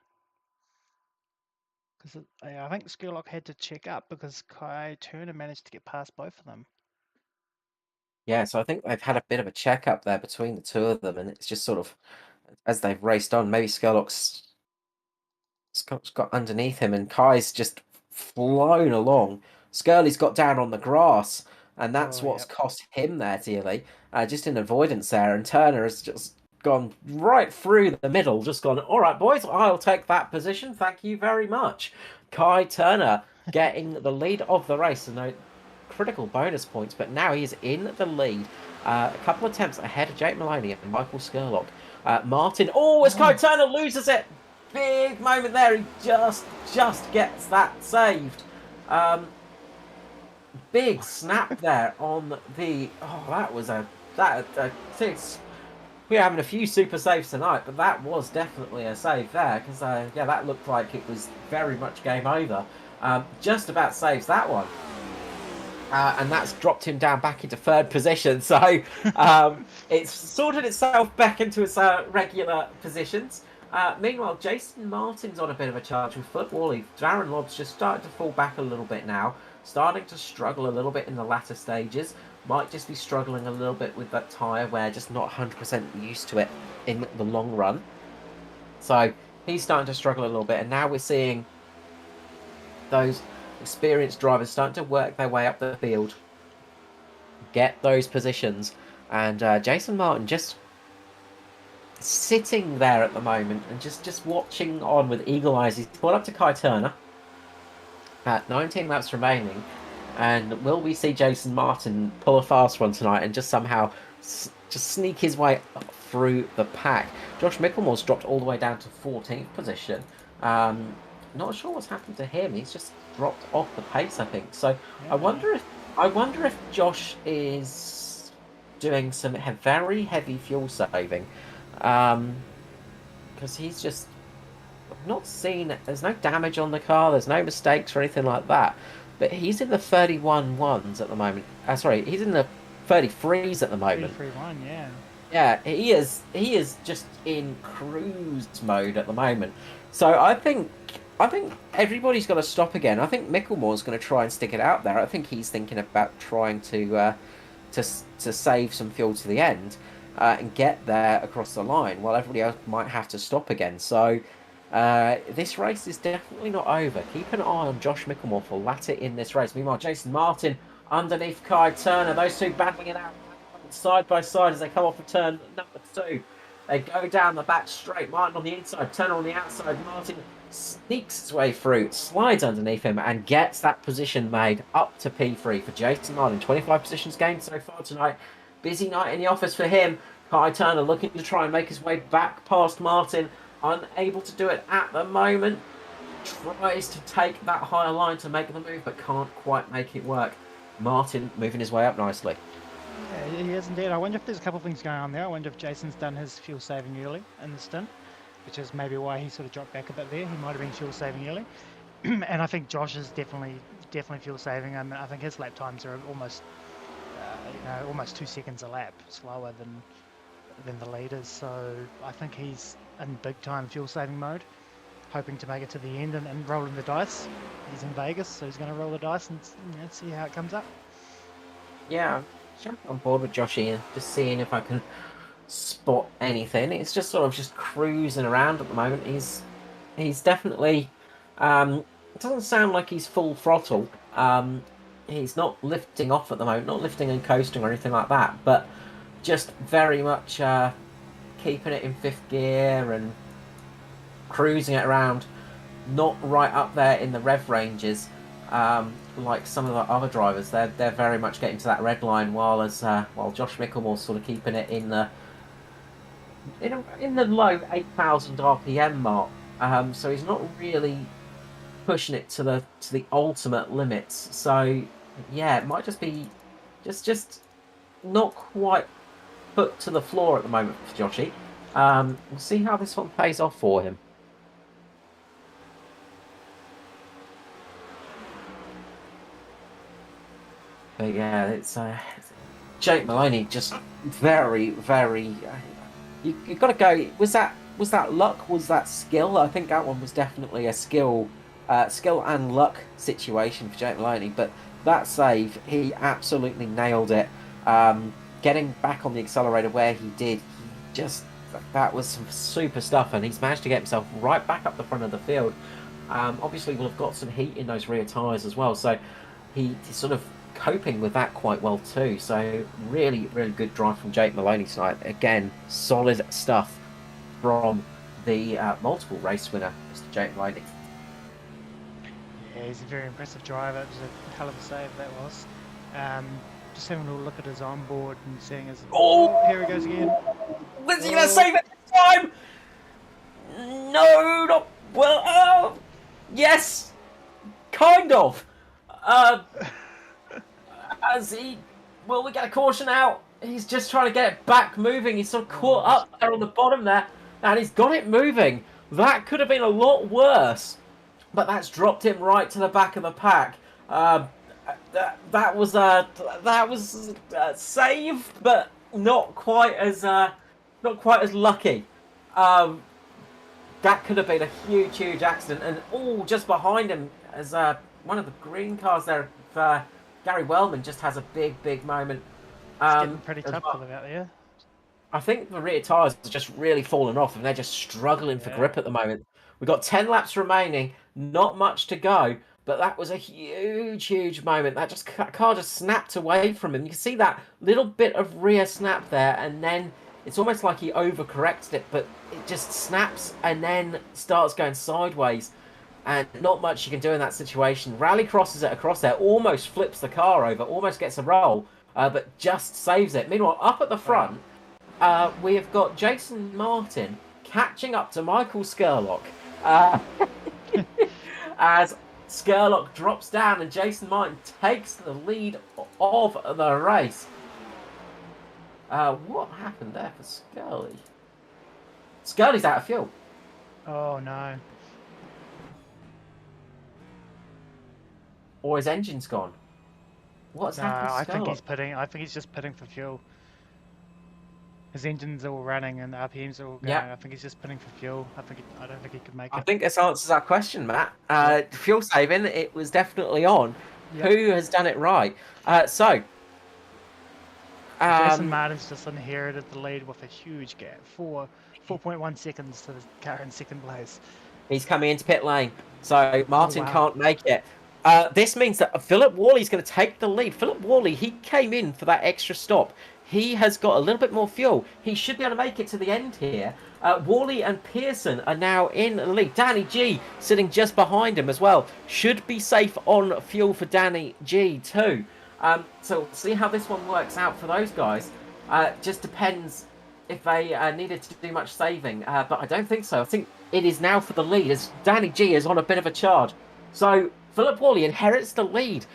because I think Skurlock had to check up because Kai Turner managed to get past both of them. Yeah, so I think they've had a bit of a check up there between the two of them, and it's just sort of as they've raced on, maybe Skurlock's got underneath him, and Kai's just flown along. Skurly's got down on the grass, and that's what's cost him there dearly. Just in avoidance there, and Turner has just gone right through the middle, just gone, all right, boys, I'll take that position. Thank you very much. Kai Turner getting the lead of the race, and no critical bonus points, but now he's in the lead. A couple of attempts ahead of Jake Maloney and Michael Skurlock. Martin, as Kai Turner loses it. Big moment there. He just gets that saved. Big snap there on the. That was we're having a few super saves tonight, but that was definitely a save there because that looked like it was very much game over. Just about saves that one. And that's dropped him down back into third position. So it's sorted itself back into its regular positions. Meanwhile, Jason Martin's on a bit of a charge with football. Darren Lobb's just starting to fall back a little bit now. Starting to struggle a little bit in the latter stages. Might just be struggling a little bit with that tyre where just not 100% used to it in the long run. So he's starting to struggle a little bit. And now we're seeing those experienced drivers starting to work their way up the field, get those positions, and Jason Martin just sitting there at the moment and just watching on with eagle eyes. He's caught up to Kai Turner at 19 laps remaining, and will we see Jason Martin pull a fast one tonight and just somehow just sneak his way up through the pack? Josh Micklemore's dropped all the way down to 14th position. Not sure what's happened to him. He's just dropped off the pace, I think. So yeah. I wonder if Josh is doing some very heavy fuel saving, because he's just not seen. There's no damage on the car. There's no mistakes or anything like that. But he's in the 31.1s at the moment. Sorry, he's in the 33s at the moment. 33.1, yeah. Yeah, he is just in cruise mode at the moment. So I think everybody's got to stop again. I think Micklemore's going to try and stick it out there. I think he's thinking about trying to save some fuel to the end and get there across the line, while everybody else might have to stop again. So this race is definitely not over. Keep an eye on Josh Micklemore for latter in this race. Meanwhile, Jason Martin underneath Kai Turner. Those two battling it out side by side as they come off of turn number 2. They go down the back straight. Martin on the inside, Turner on the outside. Martin sneaks his way through, slides underneath him, and gets that position made up to P3 for Jason Martin. 25 positions gained so far tonight. Busy night in the office for him. Kai Turner looking to try and make his way back past Martin. unable to do it at the moment. Tries to take that higher line to make the move, but can't quite make it work. Martin moving his way up nicely. Yeah, he is indeed. I wonder if there's a couple of things going on there. I wonder if Jason's done his fuel saving early in the stint, which is maybe why he sort of dropped back a bit there. He might have been fuel saving early. And I think Josh is definitely fuel saving. I mean, I think his lap times are almost, almost 2 seconds a lap slower than the leaders. So I think he's in big time fuel saving mode, hoping to make it to the end and rolling the dice. He's in Vegas, so he's going to roll the dice and see how it comes up. Yeah, jumping on board with Josh Ian, just seeing if I can spot anything. It's just sort of just cruising around at the moment. He's definitely it doesn't sound like he's full throttle. He's not lifting off at the moment, not lifting and coasting or anything like that, but just very much keeping it in 5th gear and cruising it around, not right up there in the rev ranges like some of the other drivers. They're very much getting to that red line, while Josh Micklemore's sort of keeping it in the low 8,000 RPM mark. So he's not really pushing it to the ultimate limits. So yeah, it might just be just not quite put to the floor at the moment for Joshy. We'll see how this one pays off for him. But yeah, it's Jake Maloney just very, very. You've got to go. Was that luck? Was that skill? I think that one was definitely a skill and luck situation for Jake Maloney. But that save, he absolutely nailed it. Getting back on the accelerator where he did, that was some super stuff, and he's managed to get himself right back up the front of the field. Obviously, we'll have got some heat in those rear tyres as well, so he's sort of coping with that quite well too. So really, really good drive from Jake Maloney tonight. Again, solid stuff from the multiple race winner, Mr. Jake Maloney. Yeah, he's a very impressive driver. It was a hell of a save that was. Just having a look at his onboard and seeing his... Oh, here he goes again. Was he going to save it this time? No, not... Well, yes, kind of. Will we get a caution out? He's just trying to get it back moving. He's sort of caught up there on the bottom there, and he's got it moving. That could have been a lot worse, but that's dropped him right to the back of the pack. That was a save, but not quite as lucky. That could have been a huge accident, and just behind him as one of the green cars there. Gary Wellman just has a big moment. It's getting pretty tough for them out there. I think the rear tyres are just really falling off, and they're just struggling for grip at the moment. We've got 10 laps remaining, not much to go, but that was a huge moment. That car just snapped away from him. You can see that little bit of rear snap there, and then it's almost like he overcorrected it, but it just snaps and then starts going sideways. And not much you can do in that situation. Rally crosses it across there, almost flips the car over, almost gets a roll, but just saves it. Meanwhile, up at the front, we have got Jason Martin catching up to Michael Skurlock. As Skurlock drops down and Jason Martin takes the lead of the race. What happened there for Scully? Scully's out of fuel. Oh, no. Or his engine's gone. What's happened to I think he's just pitting for fuel. His engine's all running and the RPMs are all going. I think he's just pitting for fuel. I don't think he could make it. I think this answers our question, Matt. Fuel saving, it was definitely on. Yep. Who has done it right? Jason Martin's just inherited the lead with a huge gap. 4.1 seconds to the car in second place. He's coming into pit lane, so Martin can't make it. This means that Philip Worley's going to take the lead. Philip Worley, he came in for that extra stop. He has got a little bit more fuel. He should be able to make it to the end here. Worley and Pearson are now in the lead. Danny G sitting just behind him as well. Should be safe on fuel for Danny G too. So we'll see how this one works out for those guys. Just depends if they needed to do much saving, but I don't think so. I think it is now for the lead as Danny G is on a bit of a charge. So Philip Worley inherits the lead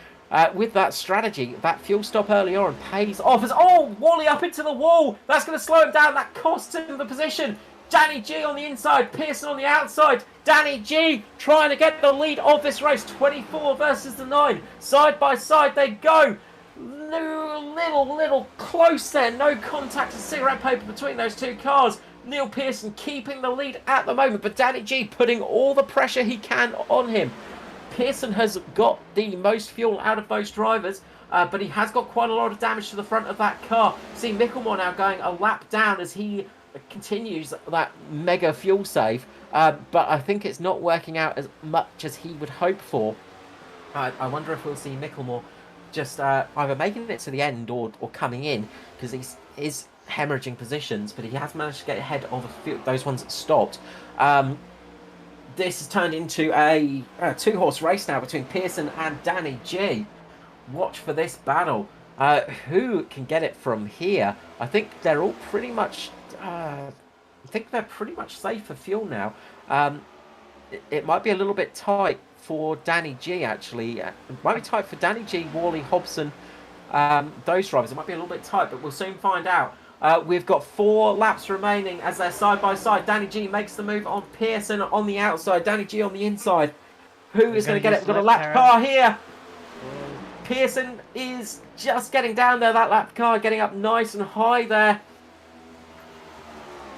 with that strategy. That fuel stop early on pays off as, Worley up into the wall. That's going to slow him down. That costs him the position. Danny G on the inside, Pearson on the outside. Danny G trying to get the lead of this race. 24 versus the 9. Side by side they go. Little close there. No contact and cigarette paper between those two cars. Neil Pearson keeping the lead at the moment, but Danny G putting all the pressure he can on him. Pearson has got the most fuel out of those drivers, but he has got quite a lot of damage to the front of that car. See Micklemore now going a lap down as he continues that mega fuel save, but I think it's not working out as much as he would hope for. I wonder if we'll see Micklemore just either making it to the end or coming in, because he's hemorrhaging positions, but he has managed to get ahead of those ones that stopped. This has turned into a two-horse race now between Pearson and Danny G. Watch for this battle. Who can get it from here? I think they're all pretty much. I think they're pretty much safe for fuel now. It might be a little bit tight for Danny G, actually. It might be tight for Danny G, Worley, Hobson, those drivers. It might be a little bit tight, but we'll soon find out. We've got 4 laps remaining as they're side by side. Danny G makes the move on Pearson on the outside. Danny G on the inside. Who is going to get it? We've got a lap car here. Pearson is just getting down there. That lap car getting up nice and high there.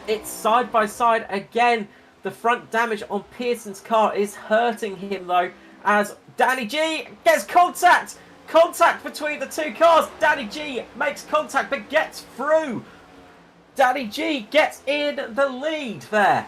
It's side by side again. The front damage on Pearson's car is hurting him though, as Danny G gets contact. Contact between the two cars. Danny G makes contact but gets through. Danny G gets in the lead there.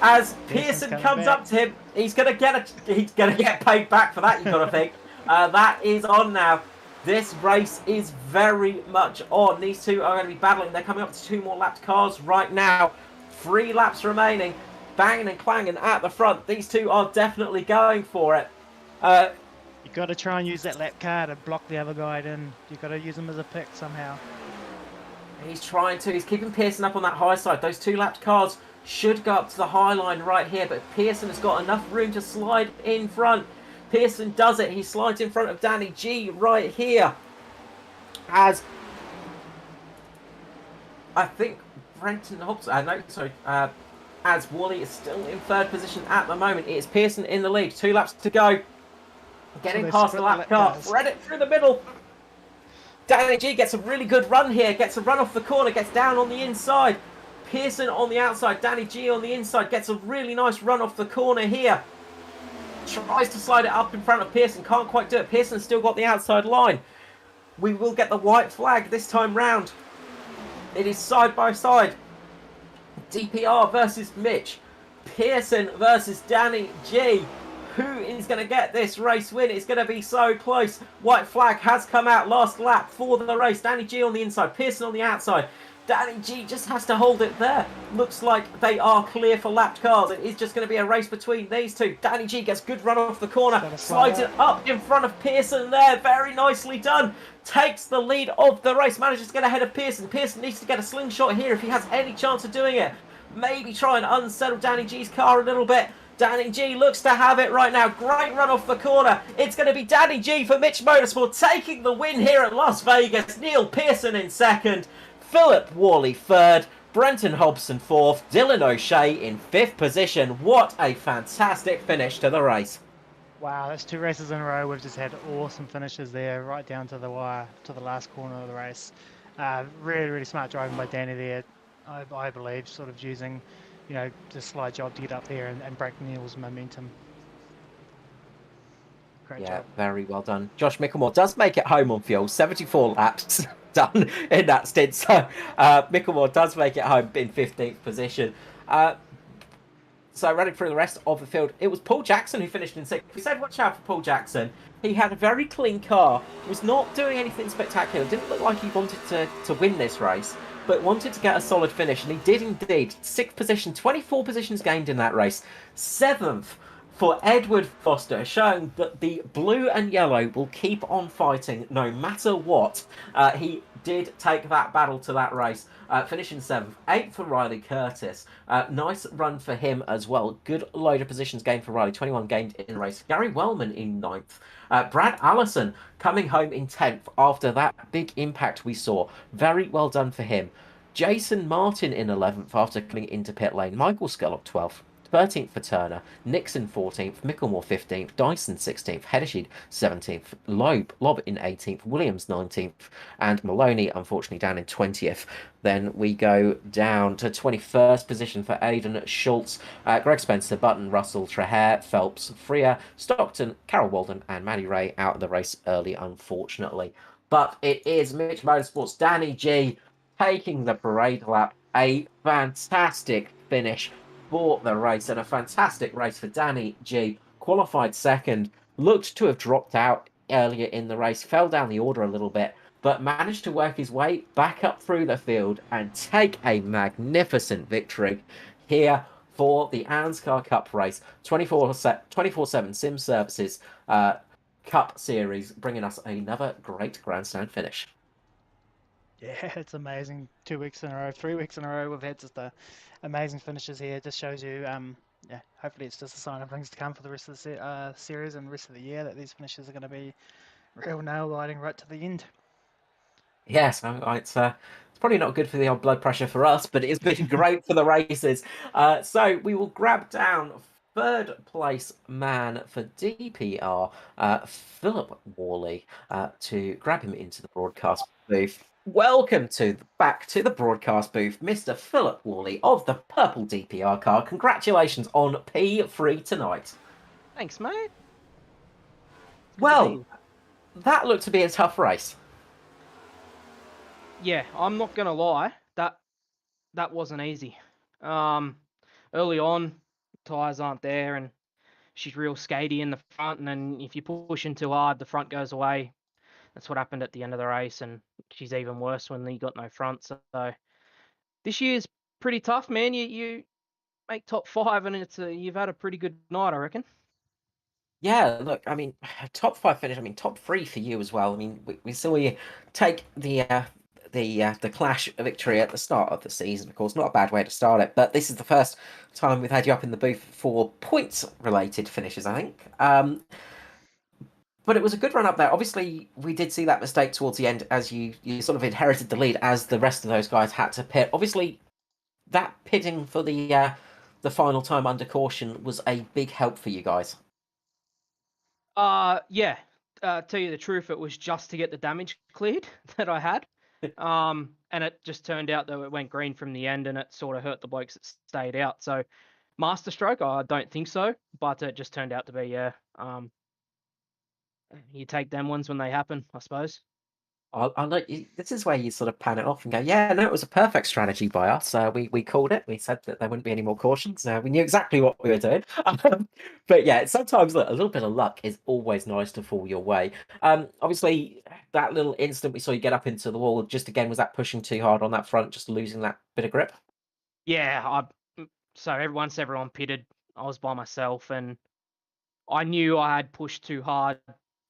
As Pearson comes up to him, he's gonna get paid back for that. You've got to think. That is on now. This race is very much on. These two are going to be battling. They're coming up to 2 more lapped cars right now. 3 laps remaining. Banging and clanging at the front. These two are definitely going for it. You've got to try and use that lap car to block the other guy in. You've got to use him as a pick somehow. He's trying to. He's keeping Pearson up on that high side. Those 2 lapped cars should go up to the high line right here, but Pearson has got enough room to slide in front. Pearson does it. He slides in front of Danny G right here. As I think Brenton Hobson, as Worley is still in 3rd position at the moment. It is Pearson in the lead. 2 laps to go. Getting past the lap car. Thread it through the middle. Danny G gets a really good run here. Gets a run off the corner. Gets down on the inside. Pearson on the outside. Danny G on the inside. Gets a really nice run off the corner here. Tries to slide it up in front of Pearson. Can't quite do it. Pearson's still got the outside line. We will get the white flag this time round. It is side by side. DPR versus Mitch. Pearson versus Danny G. Who is going to get this race win? It's going to be so close. White flag has come out last lap for the race. Danny G on the inside. Pearson on the outside. Danny G just has to hold it there. Looks like they are clear for lapped cars. It is just going to be a race between these two. Danny G gets good run off the corner. Slides it up in front of Pearson there. Very nicely done. Takes the lead of the race. Manages to get ahead of Pearson. Pearson needs to get a slingshot here if he has any chance of doing it. Maybe try and unsettle Danny G's car a little bit. Danny G looks to have it right now. Great run off the corner. It's going to be Danny G for Mitch Motorsport taking the win here at Las Vegas. Neil Pearson in 2nd. Philip Worley 3rd. Brenton Hobson 4th. Dylan O'Shea in 5th position. What a fantastic finish to the race. Wow, that's 2 races in a row. We've just had awesome finishes there, right down to the wire, to the last corner of the race. Really smart driving by Danny there. I believe, sort of using, the slide job to get up there and break Neil's momentum. Great job. Very well done. Josh Micklemore does make it home on fuel. 74 laps done in that stint. So Micklemore does make it home in 15th position. So running through the rest of the field, it was Paul Jackson who finished in 6th. We said watch out for Paul Jackson. He had a very clean car. Was not doing anything spectacular. Didn't look like he wanted to win this race, but wanted to get a solid finish, and he did indeed. 6th position, 24 positions gained in that race. 7th for Edward Foster, showing that the blue and yellow will keep on fighting no matter what. He did take that battle to that race, finishing 7th. 8th for Riley Curtis. Nice run for him as well. Good load of positions gained for Riley. 21 gained in the race. Gary Wellman in 9th. Brad Allison coming home in 10th after that big impact we saw. Very well done for him. Jason Martin in 11th after coming into pit lane. Michael Scullop 12th. 13th for Turner, Nixon 14th, Micklemore 15th, Dyson 16th, Hedesheed 17th, Lob in 18th, Williams 19th, and Maloney unfortunately down in 20th. Then we go down to 21st position for Aidan Schultz, Greg Spencer, Button, Russell, Trehair, Phelps, Freer, Stockton, Carol Walden, and Maddie Ray out of the race early, unfortunately. But it is Mitch Motorsports, Danny G taking the parade lap. A fantastic finish for the race and a fantastic race for Danny G. Qualified second, looked to have dropped out earlier in the race, fell down the order a little bit, but managed to work his way back up through the field and take a magnificent victory here for the ANZCAR Cup race. 24/7 Sim Services Cup Series, bringing us another great grandstand finish. Yeah, it's amazing. 2 weeks in a row, 3 weeks in a row, we've had just amazing finishes here. It just shows you, yeah, hopefully it's just a sign of things to come for the rest of the series and the rest of the year, that these finishes are going to be real nail biting right to the end. Yes, it's probably not good for the old blood pressure for us, but it has been great for the races. So we will grab down third place man for DPR, Philip Worley, to grab him into the broadcast booth. Welcome back to the broadcast booth, Mr. Philip Worley of the purple DPR car. Congratulations on P3 tonight. Thanks, mate. Good to be Well, here. that looked to be a tough race. Yeah, I'm not gonna lie, that wasn't easy. Early on, tires aren't there, and she's real skatey in the front, and then if you push in too hard, the front goes away. That's what happened at the end of the race, and she's even worse when you got no front. So this year's pretty tough, man. You make top 5, and you've had a pretty good night, I reckon. Yeah, look, I mean, top 5 finish. I mean, top 3 for you as well. I mean, we saw you take the Clash victory at the start of the season. Of course, not a bad way to start it. But this is the first time we've had you up in the booth for points-related finishes, I think. But it was a good run up there. Obviously, we did see that mistake towards the end as you sort of inherited the lead as the rest of those guys had to pit. Obviously, that pitting for the final time under caution was a big help for you guys. Yeah. Tell you the truth, it was just to get the damage cleared that I had. And it just turned out that it went green from the end, and it sort of hurt the blokes that stayed out. So, masterstroke, I don't think so, but it just turned out to be, yeah. You take them ones when they happen, I suppose. I'll let you. This is where you sort of pan it off and go, yeah, no, it was a perfect strategy by us. We called it. We said that there wouldn't be any more cautions. We knew exactly what we were doing. But yeah, sometimes look, a little bit of luck is always nice to fall your way. Obviously, that little instant we saw you get up into the wall, just again, was that pushing too hard on that front, just losing that bit of grip? Yeah, so once everyone pitted, I was by myself, and I knew I had pushed too hard,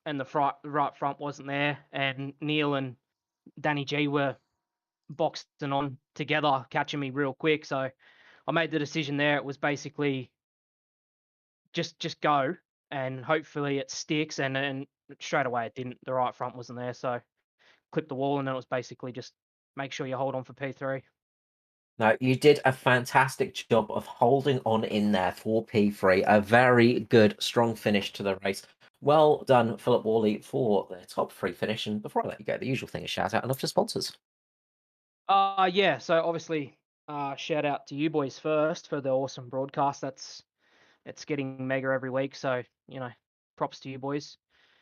and the right front wasn't there, and Neil and Danny G were boxing on together, catching me real quick. So I made the decision there. It was basically just go, and hopefully it sticks. And straight away it didn't. The right front wasn't there, so clipped the wall, and then it was basically just make sure you hold on for P3. No, you did a fantastic job of holding on in there for P3. A very good, strong finish to the race. Well done, Philip Worley, for the top 3 finish. And before I let you go, the usual thing is shout out and love to sponsors. Yeah. So obviously, shout out to you boys first for the awesome broadcast. It's getting mega every week. So props to you boys,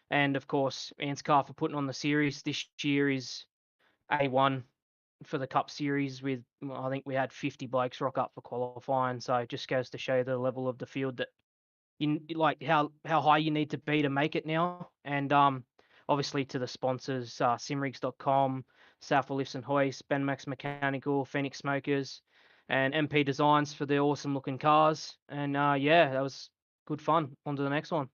and of course ANZCAR for putting on the series. This year is A1 for the Cup Series with, I think we had 50 blokes rock up for qualifying. So it just goes to show the level of the field that like how high you need to be to make it now. And obviously to the sponsors, simrigs.com, Southwell Lifts and Hoist, Benmax Mechanical, Phoenix Smokers, and MP Designs for the awesome looking cars. And yeah, that was good fun. On to the next one.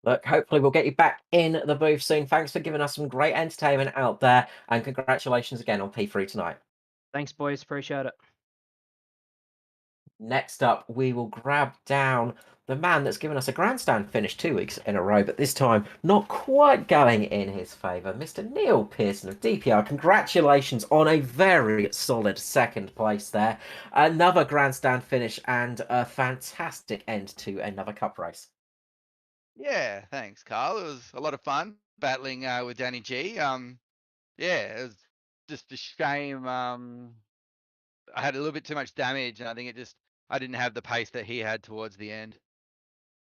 Look, hopefully we'll get you back in the booth soon. Thanks for giving us some great entertainment out there, and congratulations again on P3 tonight. Thanks, boys. Appreciate it. Next up, we will grab down the man that's given us a grandstand finish 2 weeks in a row, but this time not quite going in his favour. Mr. Neil Pearson of DPR, congratulations on a very solid second place there. Another grandstand finish and a fantastic end to another cup race. Yeah, thanks, Carl. It was a lot of fun battling with Danny G. Yeah, it was just a shame. I had a little bit too much damage, and I think I didn't have the pace that he had towards the end.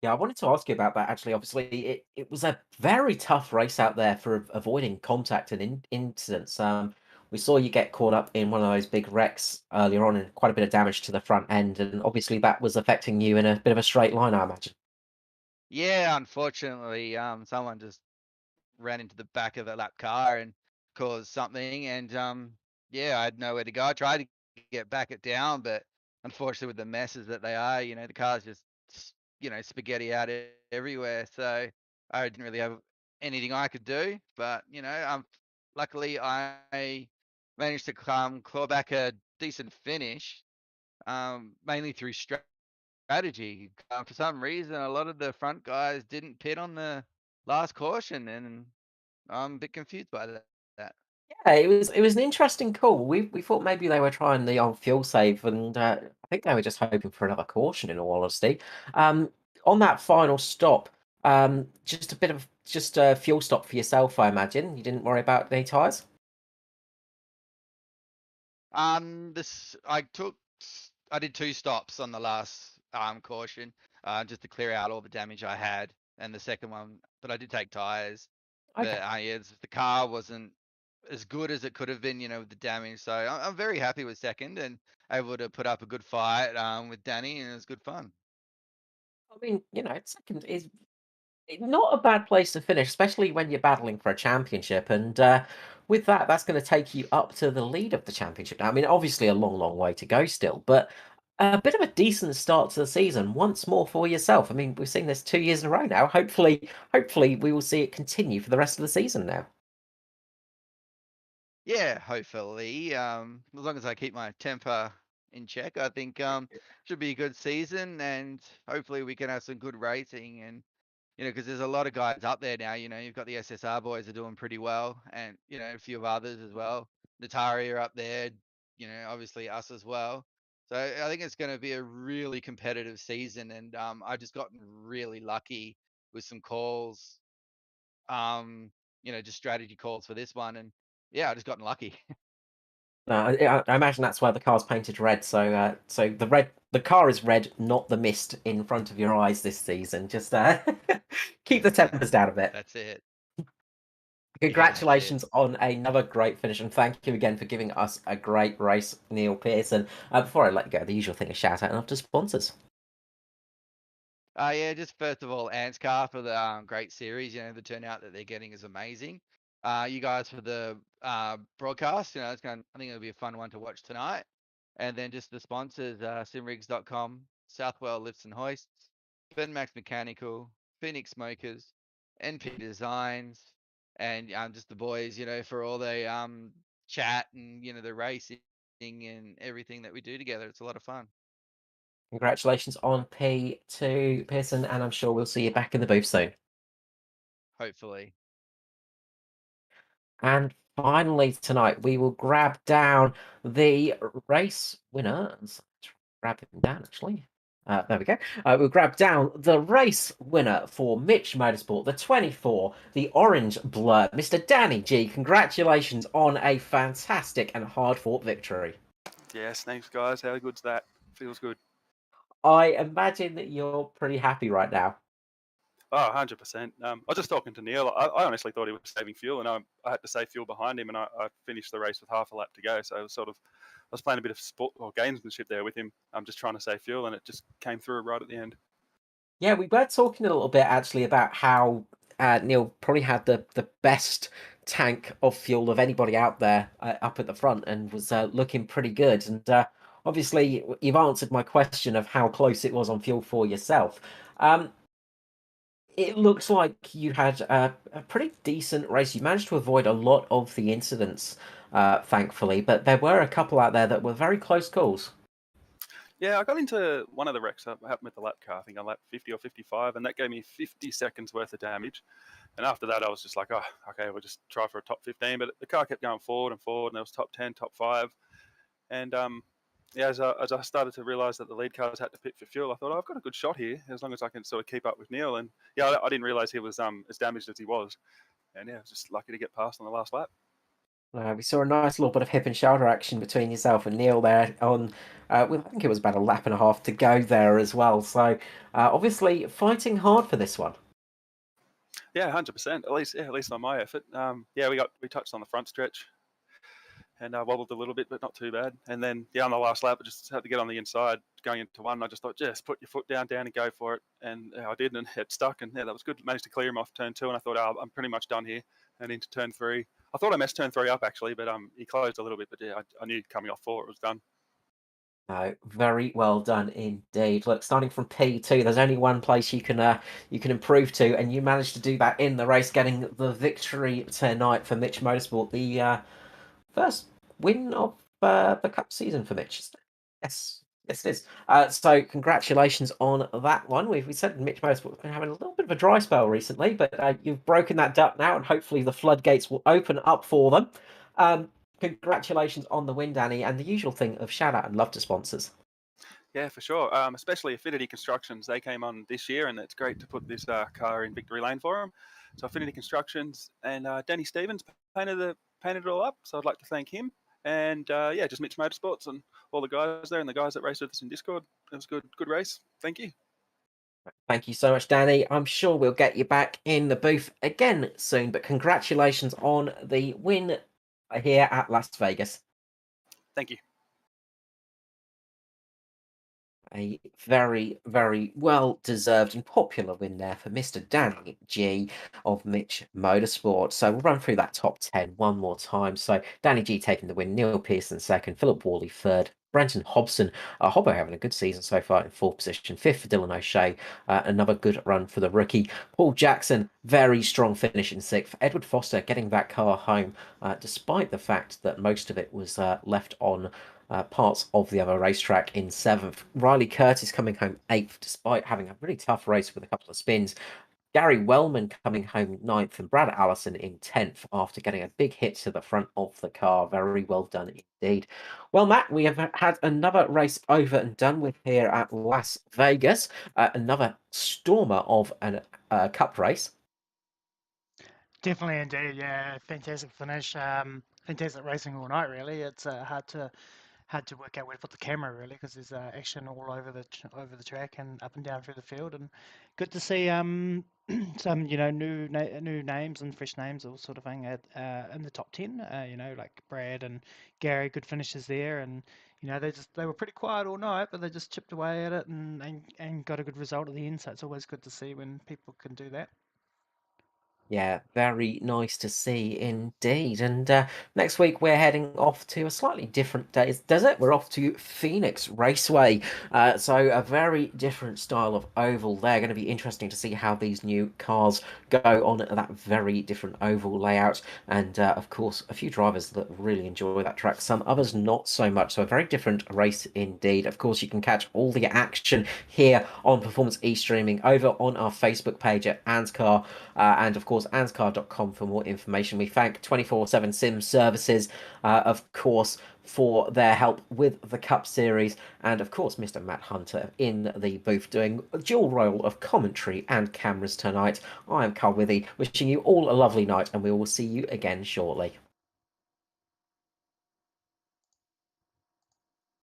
Yeah, I wanted to ask you about that actually. Obviously, it was a very tough race out there for avoiding contact and incidents. We saw you get caught up in one of those big wrecks earlier on and quite a bit of damage to the front end, and obviously that was affecting you in a bit of a straight line, I imagine. Yeah, unfortunately, someone just ran into the back of a lap car and caused something. And yeah, I had nowhere to go. I tried to get back it down, but unfortunately, with the messes that they are, the cars just spaghetti out everywhere. So I didn't really have anything I could do. But luckily I managed to claw back a decent finish, mainly through strategy. For some reason, a lot of the front guys didn't pit on the last caution, and I'm a bit confused by that. Yeah, it was an interesting call. We thought maybe they were trying the old fuel save, and I think they were just hoping for another caution. In all honesty, on that final stop, just a bit of just a fuel stop for yourself, I imagine. You didn't worry about any tyres. This I did 2 stops on the last caution, just to clear out all the damage I had, and the second one, but I did take tires. Okay. But yeah, the car wasn't as good as it could have been, with the damage. So I'm very happy with second and able to put up a good fight with Danny, and it was good fun. I mean, second is not a bad place to finish, especially when you're battling for a championship. And with that, that's going to take you up to the lead of the championship. Now, I mean, obviously a long, long way to go still, but a bit of a decent start to the season once more for yourself. I mean, we've seen this 2 years in a row now. Hopefully, we will see it continue for the rest of the season now. Yeah, hopefully. As long as I keep my temper in check, I think should be a good season, and hopefully we can have some good racing. And because there's a lot of guys up there now. You've got the SSR boys are doing pretty well, and a few of others as well. Natari are up there. Obviously us as well. So I think it's going to be a really competitive season, and I just gotten really lucky with some calls. Just strategy calls for this one, and yeah, I just gotten lucky. I imagine that's why the car's painted red. So the car is red, not the mist in front of your eyes this season. Just keep the tempers down a bit. That's it. Yeah, that's it. Congratulations on another great finish, and thank you again for giving us a great race, Neil Pearson. Before I let you go, the usual thing is shout out after sponsors. Yeah, just first of all, ANZCAR for the great series. The turnout that they're getting is amazing. You guys for the broadcast. I think it'll be a fun one to watch tonight. And then just the sponsors: simrigs.com, Southwell Lifts and Hoists, Max Mechanical, Phoenix Smokers, NP Designs, and just the boys. For all the chat and the racing and everything that we do together. It's a lot of fun. Congratulations on P2, Pearson, and I'm sure we'll see you back in the booth soon. Hopefully. And finally tonight, we will grab down the race winner. Let's grab him down, actually. There we go. We'll grab down the race winner for Mitch Motorsport, the 24, the Orange Blur, Mr. Danny G. Congratulations on a fantastic and hard-fought victory. Yes, thanks, guys. How good's that? Feels good. I imagine that you're pretty happy right now. Oh, 100%. I was just talking to Neil. I honestly thought he was saving fuel, and I had to save fuel behind him, and I finished the race with half a lap to go. So it was I was playing a bit of sport or gamesmanship there with him. I'm just trying to save fuel, and it just came through right at the end. Yeah, we were talking a little bit actually about how Neil probably had the best tank of fuel of anybody out there up at the front and was looking pretty good. And obviously, you've answered my question of how close it was on fuel for yourself. It looks like you had a pretty decent race. You managed to avoid a lot of the incidents, thankfully, but there were a couple out there that were very close calls. Yeah, I got into one of the wrecks that happened with the lap car. I think on lap 50 or 55, and that gave me 50 seconds worth of damage. And after that, I was just like, oh, okay, we'll just try for a top 15. But the car kept going forward and forward, and there was top 10, top 5. And yeah, as I started to realise that the lead cars had to pit for fuel, I thought, oh, I've got a good shot here as long as I can sort of keep up with Neil. And yeah, I didn't realise he was as damaged as he was. And yeah, I was just lucky to get past on the last lap. We saw a nice little bit of hip and shoulder action between yourself and Neil there on, well, I think it was about a lap and a half to go there as well. So obviously fighting hard for this one. Yeah, 100%. At least on my effort. Yeah, we touched on the front stretch, and wobbled a little bit, but not too bad. And then, yeah, on the last lap, I just had to get on the inside going into one. I just thought, just put your foot down and go for it. And I did, and it stuck. And yeah, that was good. Managed to clear him off turn 2, and I thought, oh, I'm pretty much done here. And into turn 3. I thought I messed turn 3 up, actually, but he closed a little bit. But yeah, I knew coming off 4, it was done. No, very well done indeed. Look, starting from P2, there's only one place you can improve to, and you managed to do that in the race, getting the victory tonight for Mitch Motorsport, the first win of the Cup season for Mitch. Yes, yes, it is. So congratulations on that one. We said Mitch Motorsport's been having a little bit of a dry spell recently, but you've broken that duck now, and hopefully the floodgates will open up for them. Congratulations on the win, Danny, and the usual thing of shout out and love to sponsors. Yeah, for sure. Especially Affinity Constructions. They came on this year, and it's great to put this car in victory lane for them. So Affinity Constructions and Danny Stevens painted it all up. So I'd like to thank him. And yeah, just Mitch Motorsports and all the guys there and the guys that raced with us in Discord. It was a good race. Thank you. Thank you so much, Danny. I'm sure we'll get you back in the booth again soon, but congratulations on the win here at Las Vegas. Thank you. A very, very well-deserved and popular win there for Mr. Danny G of Mitch Motorsport. So we'll run through that top 10 one more time. So Danny G taking the win, Neil Pearson second, Philip Worley third, Brenton Hobson, Hobbo having a good season so far in fourth position, fifth for Dylan O'Shea, another good run for the rookie. Paul Jackson, very strong finish in sixth. Edward Foster getting that car home, despite the fact that most of it was left on parts of the other racetrack in seventh. Riley Curtis coming home eighth, despite having a really tough race with a couple of spins. Gary Wellman coming home ninth, and Brad Allison in 10th after getting a big hit to the front of the car. Very well done indeed. Well, Matt, we have had another race over and done with here at Las Vegas. Another stormer of a cup race. Definitely, indeed. Yeah, fantastic finish. Fantastic racing all night. Really, it's hard to work out where to put the camera really because there's action all over the track and up and down through the field, and good to see some new names and fresh names all sort of thing at in the top 10. Like Brad and Gary, good finishes there, and they were pretty quiet all night, but they just chipped away at it and got a good result at the end. So it's always good to see when people can do that. Yeah, very nice to see indeed. And next week we're heading off to a slightly different desert. We're off to Phoenix Raceway. So a very different style of oval there. Going to be interesting to see how these new cars go on that very different oval layout. And of course, a few drivers that really enjoy that track. Some others not so much. So a very different race indeed. Of course, you can catch all the action here on Performance E-Streaming over on our Facebook page at ANZCAR. And of course, ANZCAR.com for more information. We thank 24/7 Sim Services, of course, for their help with the Cup Series, and of course, Mr. Matt Hunter in the booth doing a dual role of commentary and cameras tonight. I am Carl Withy, wishing you all a lovely night, and we will see you again shortly.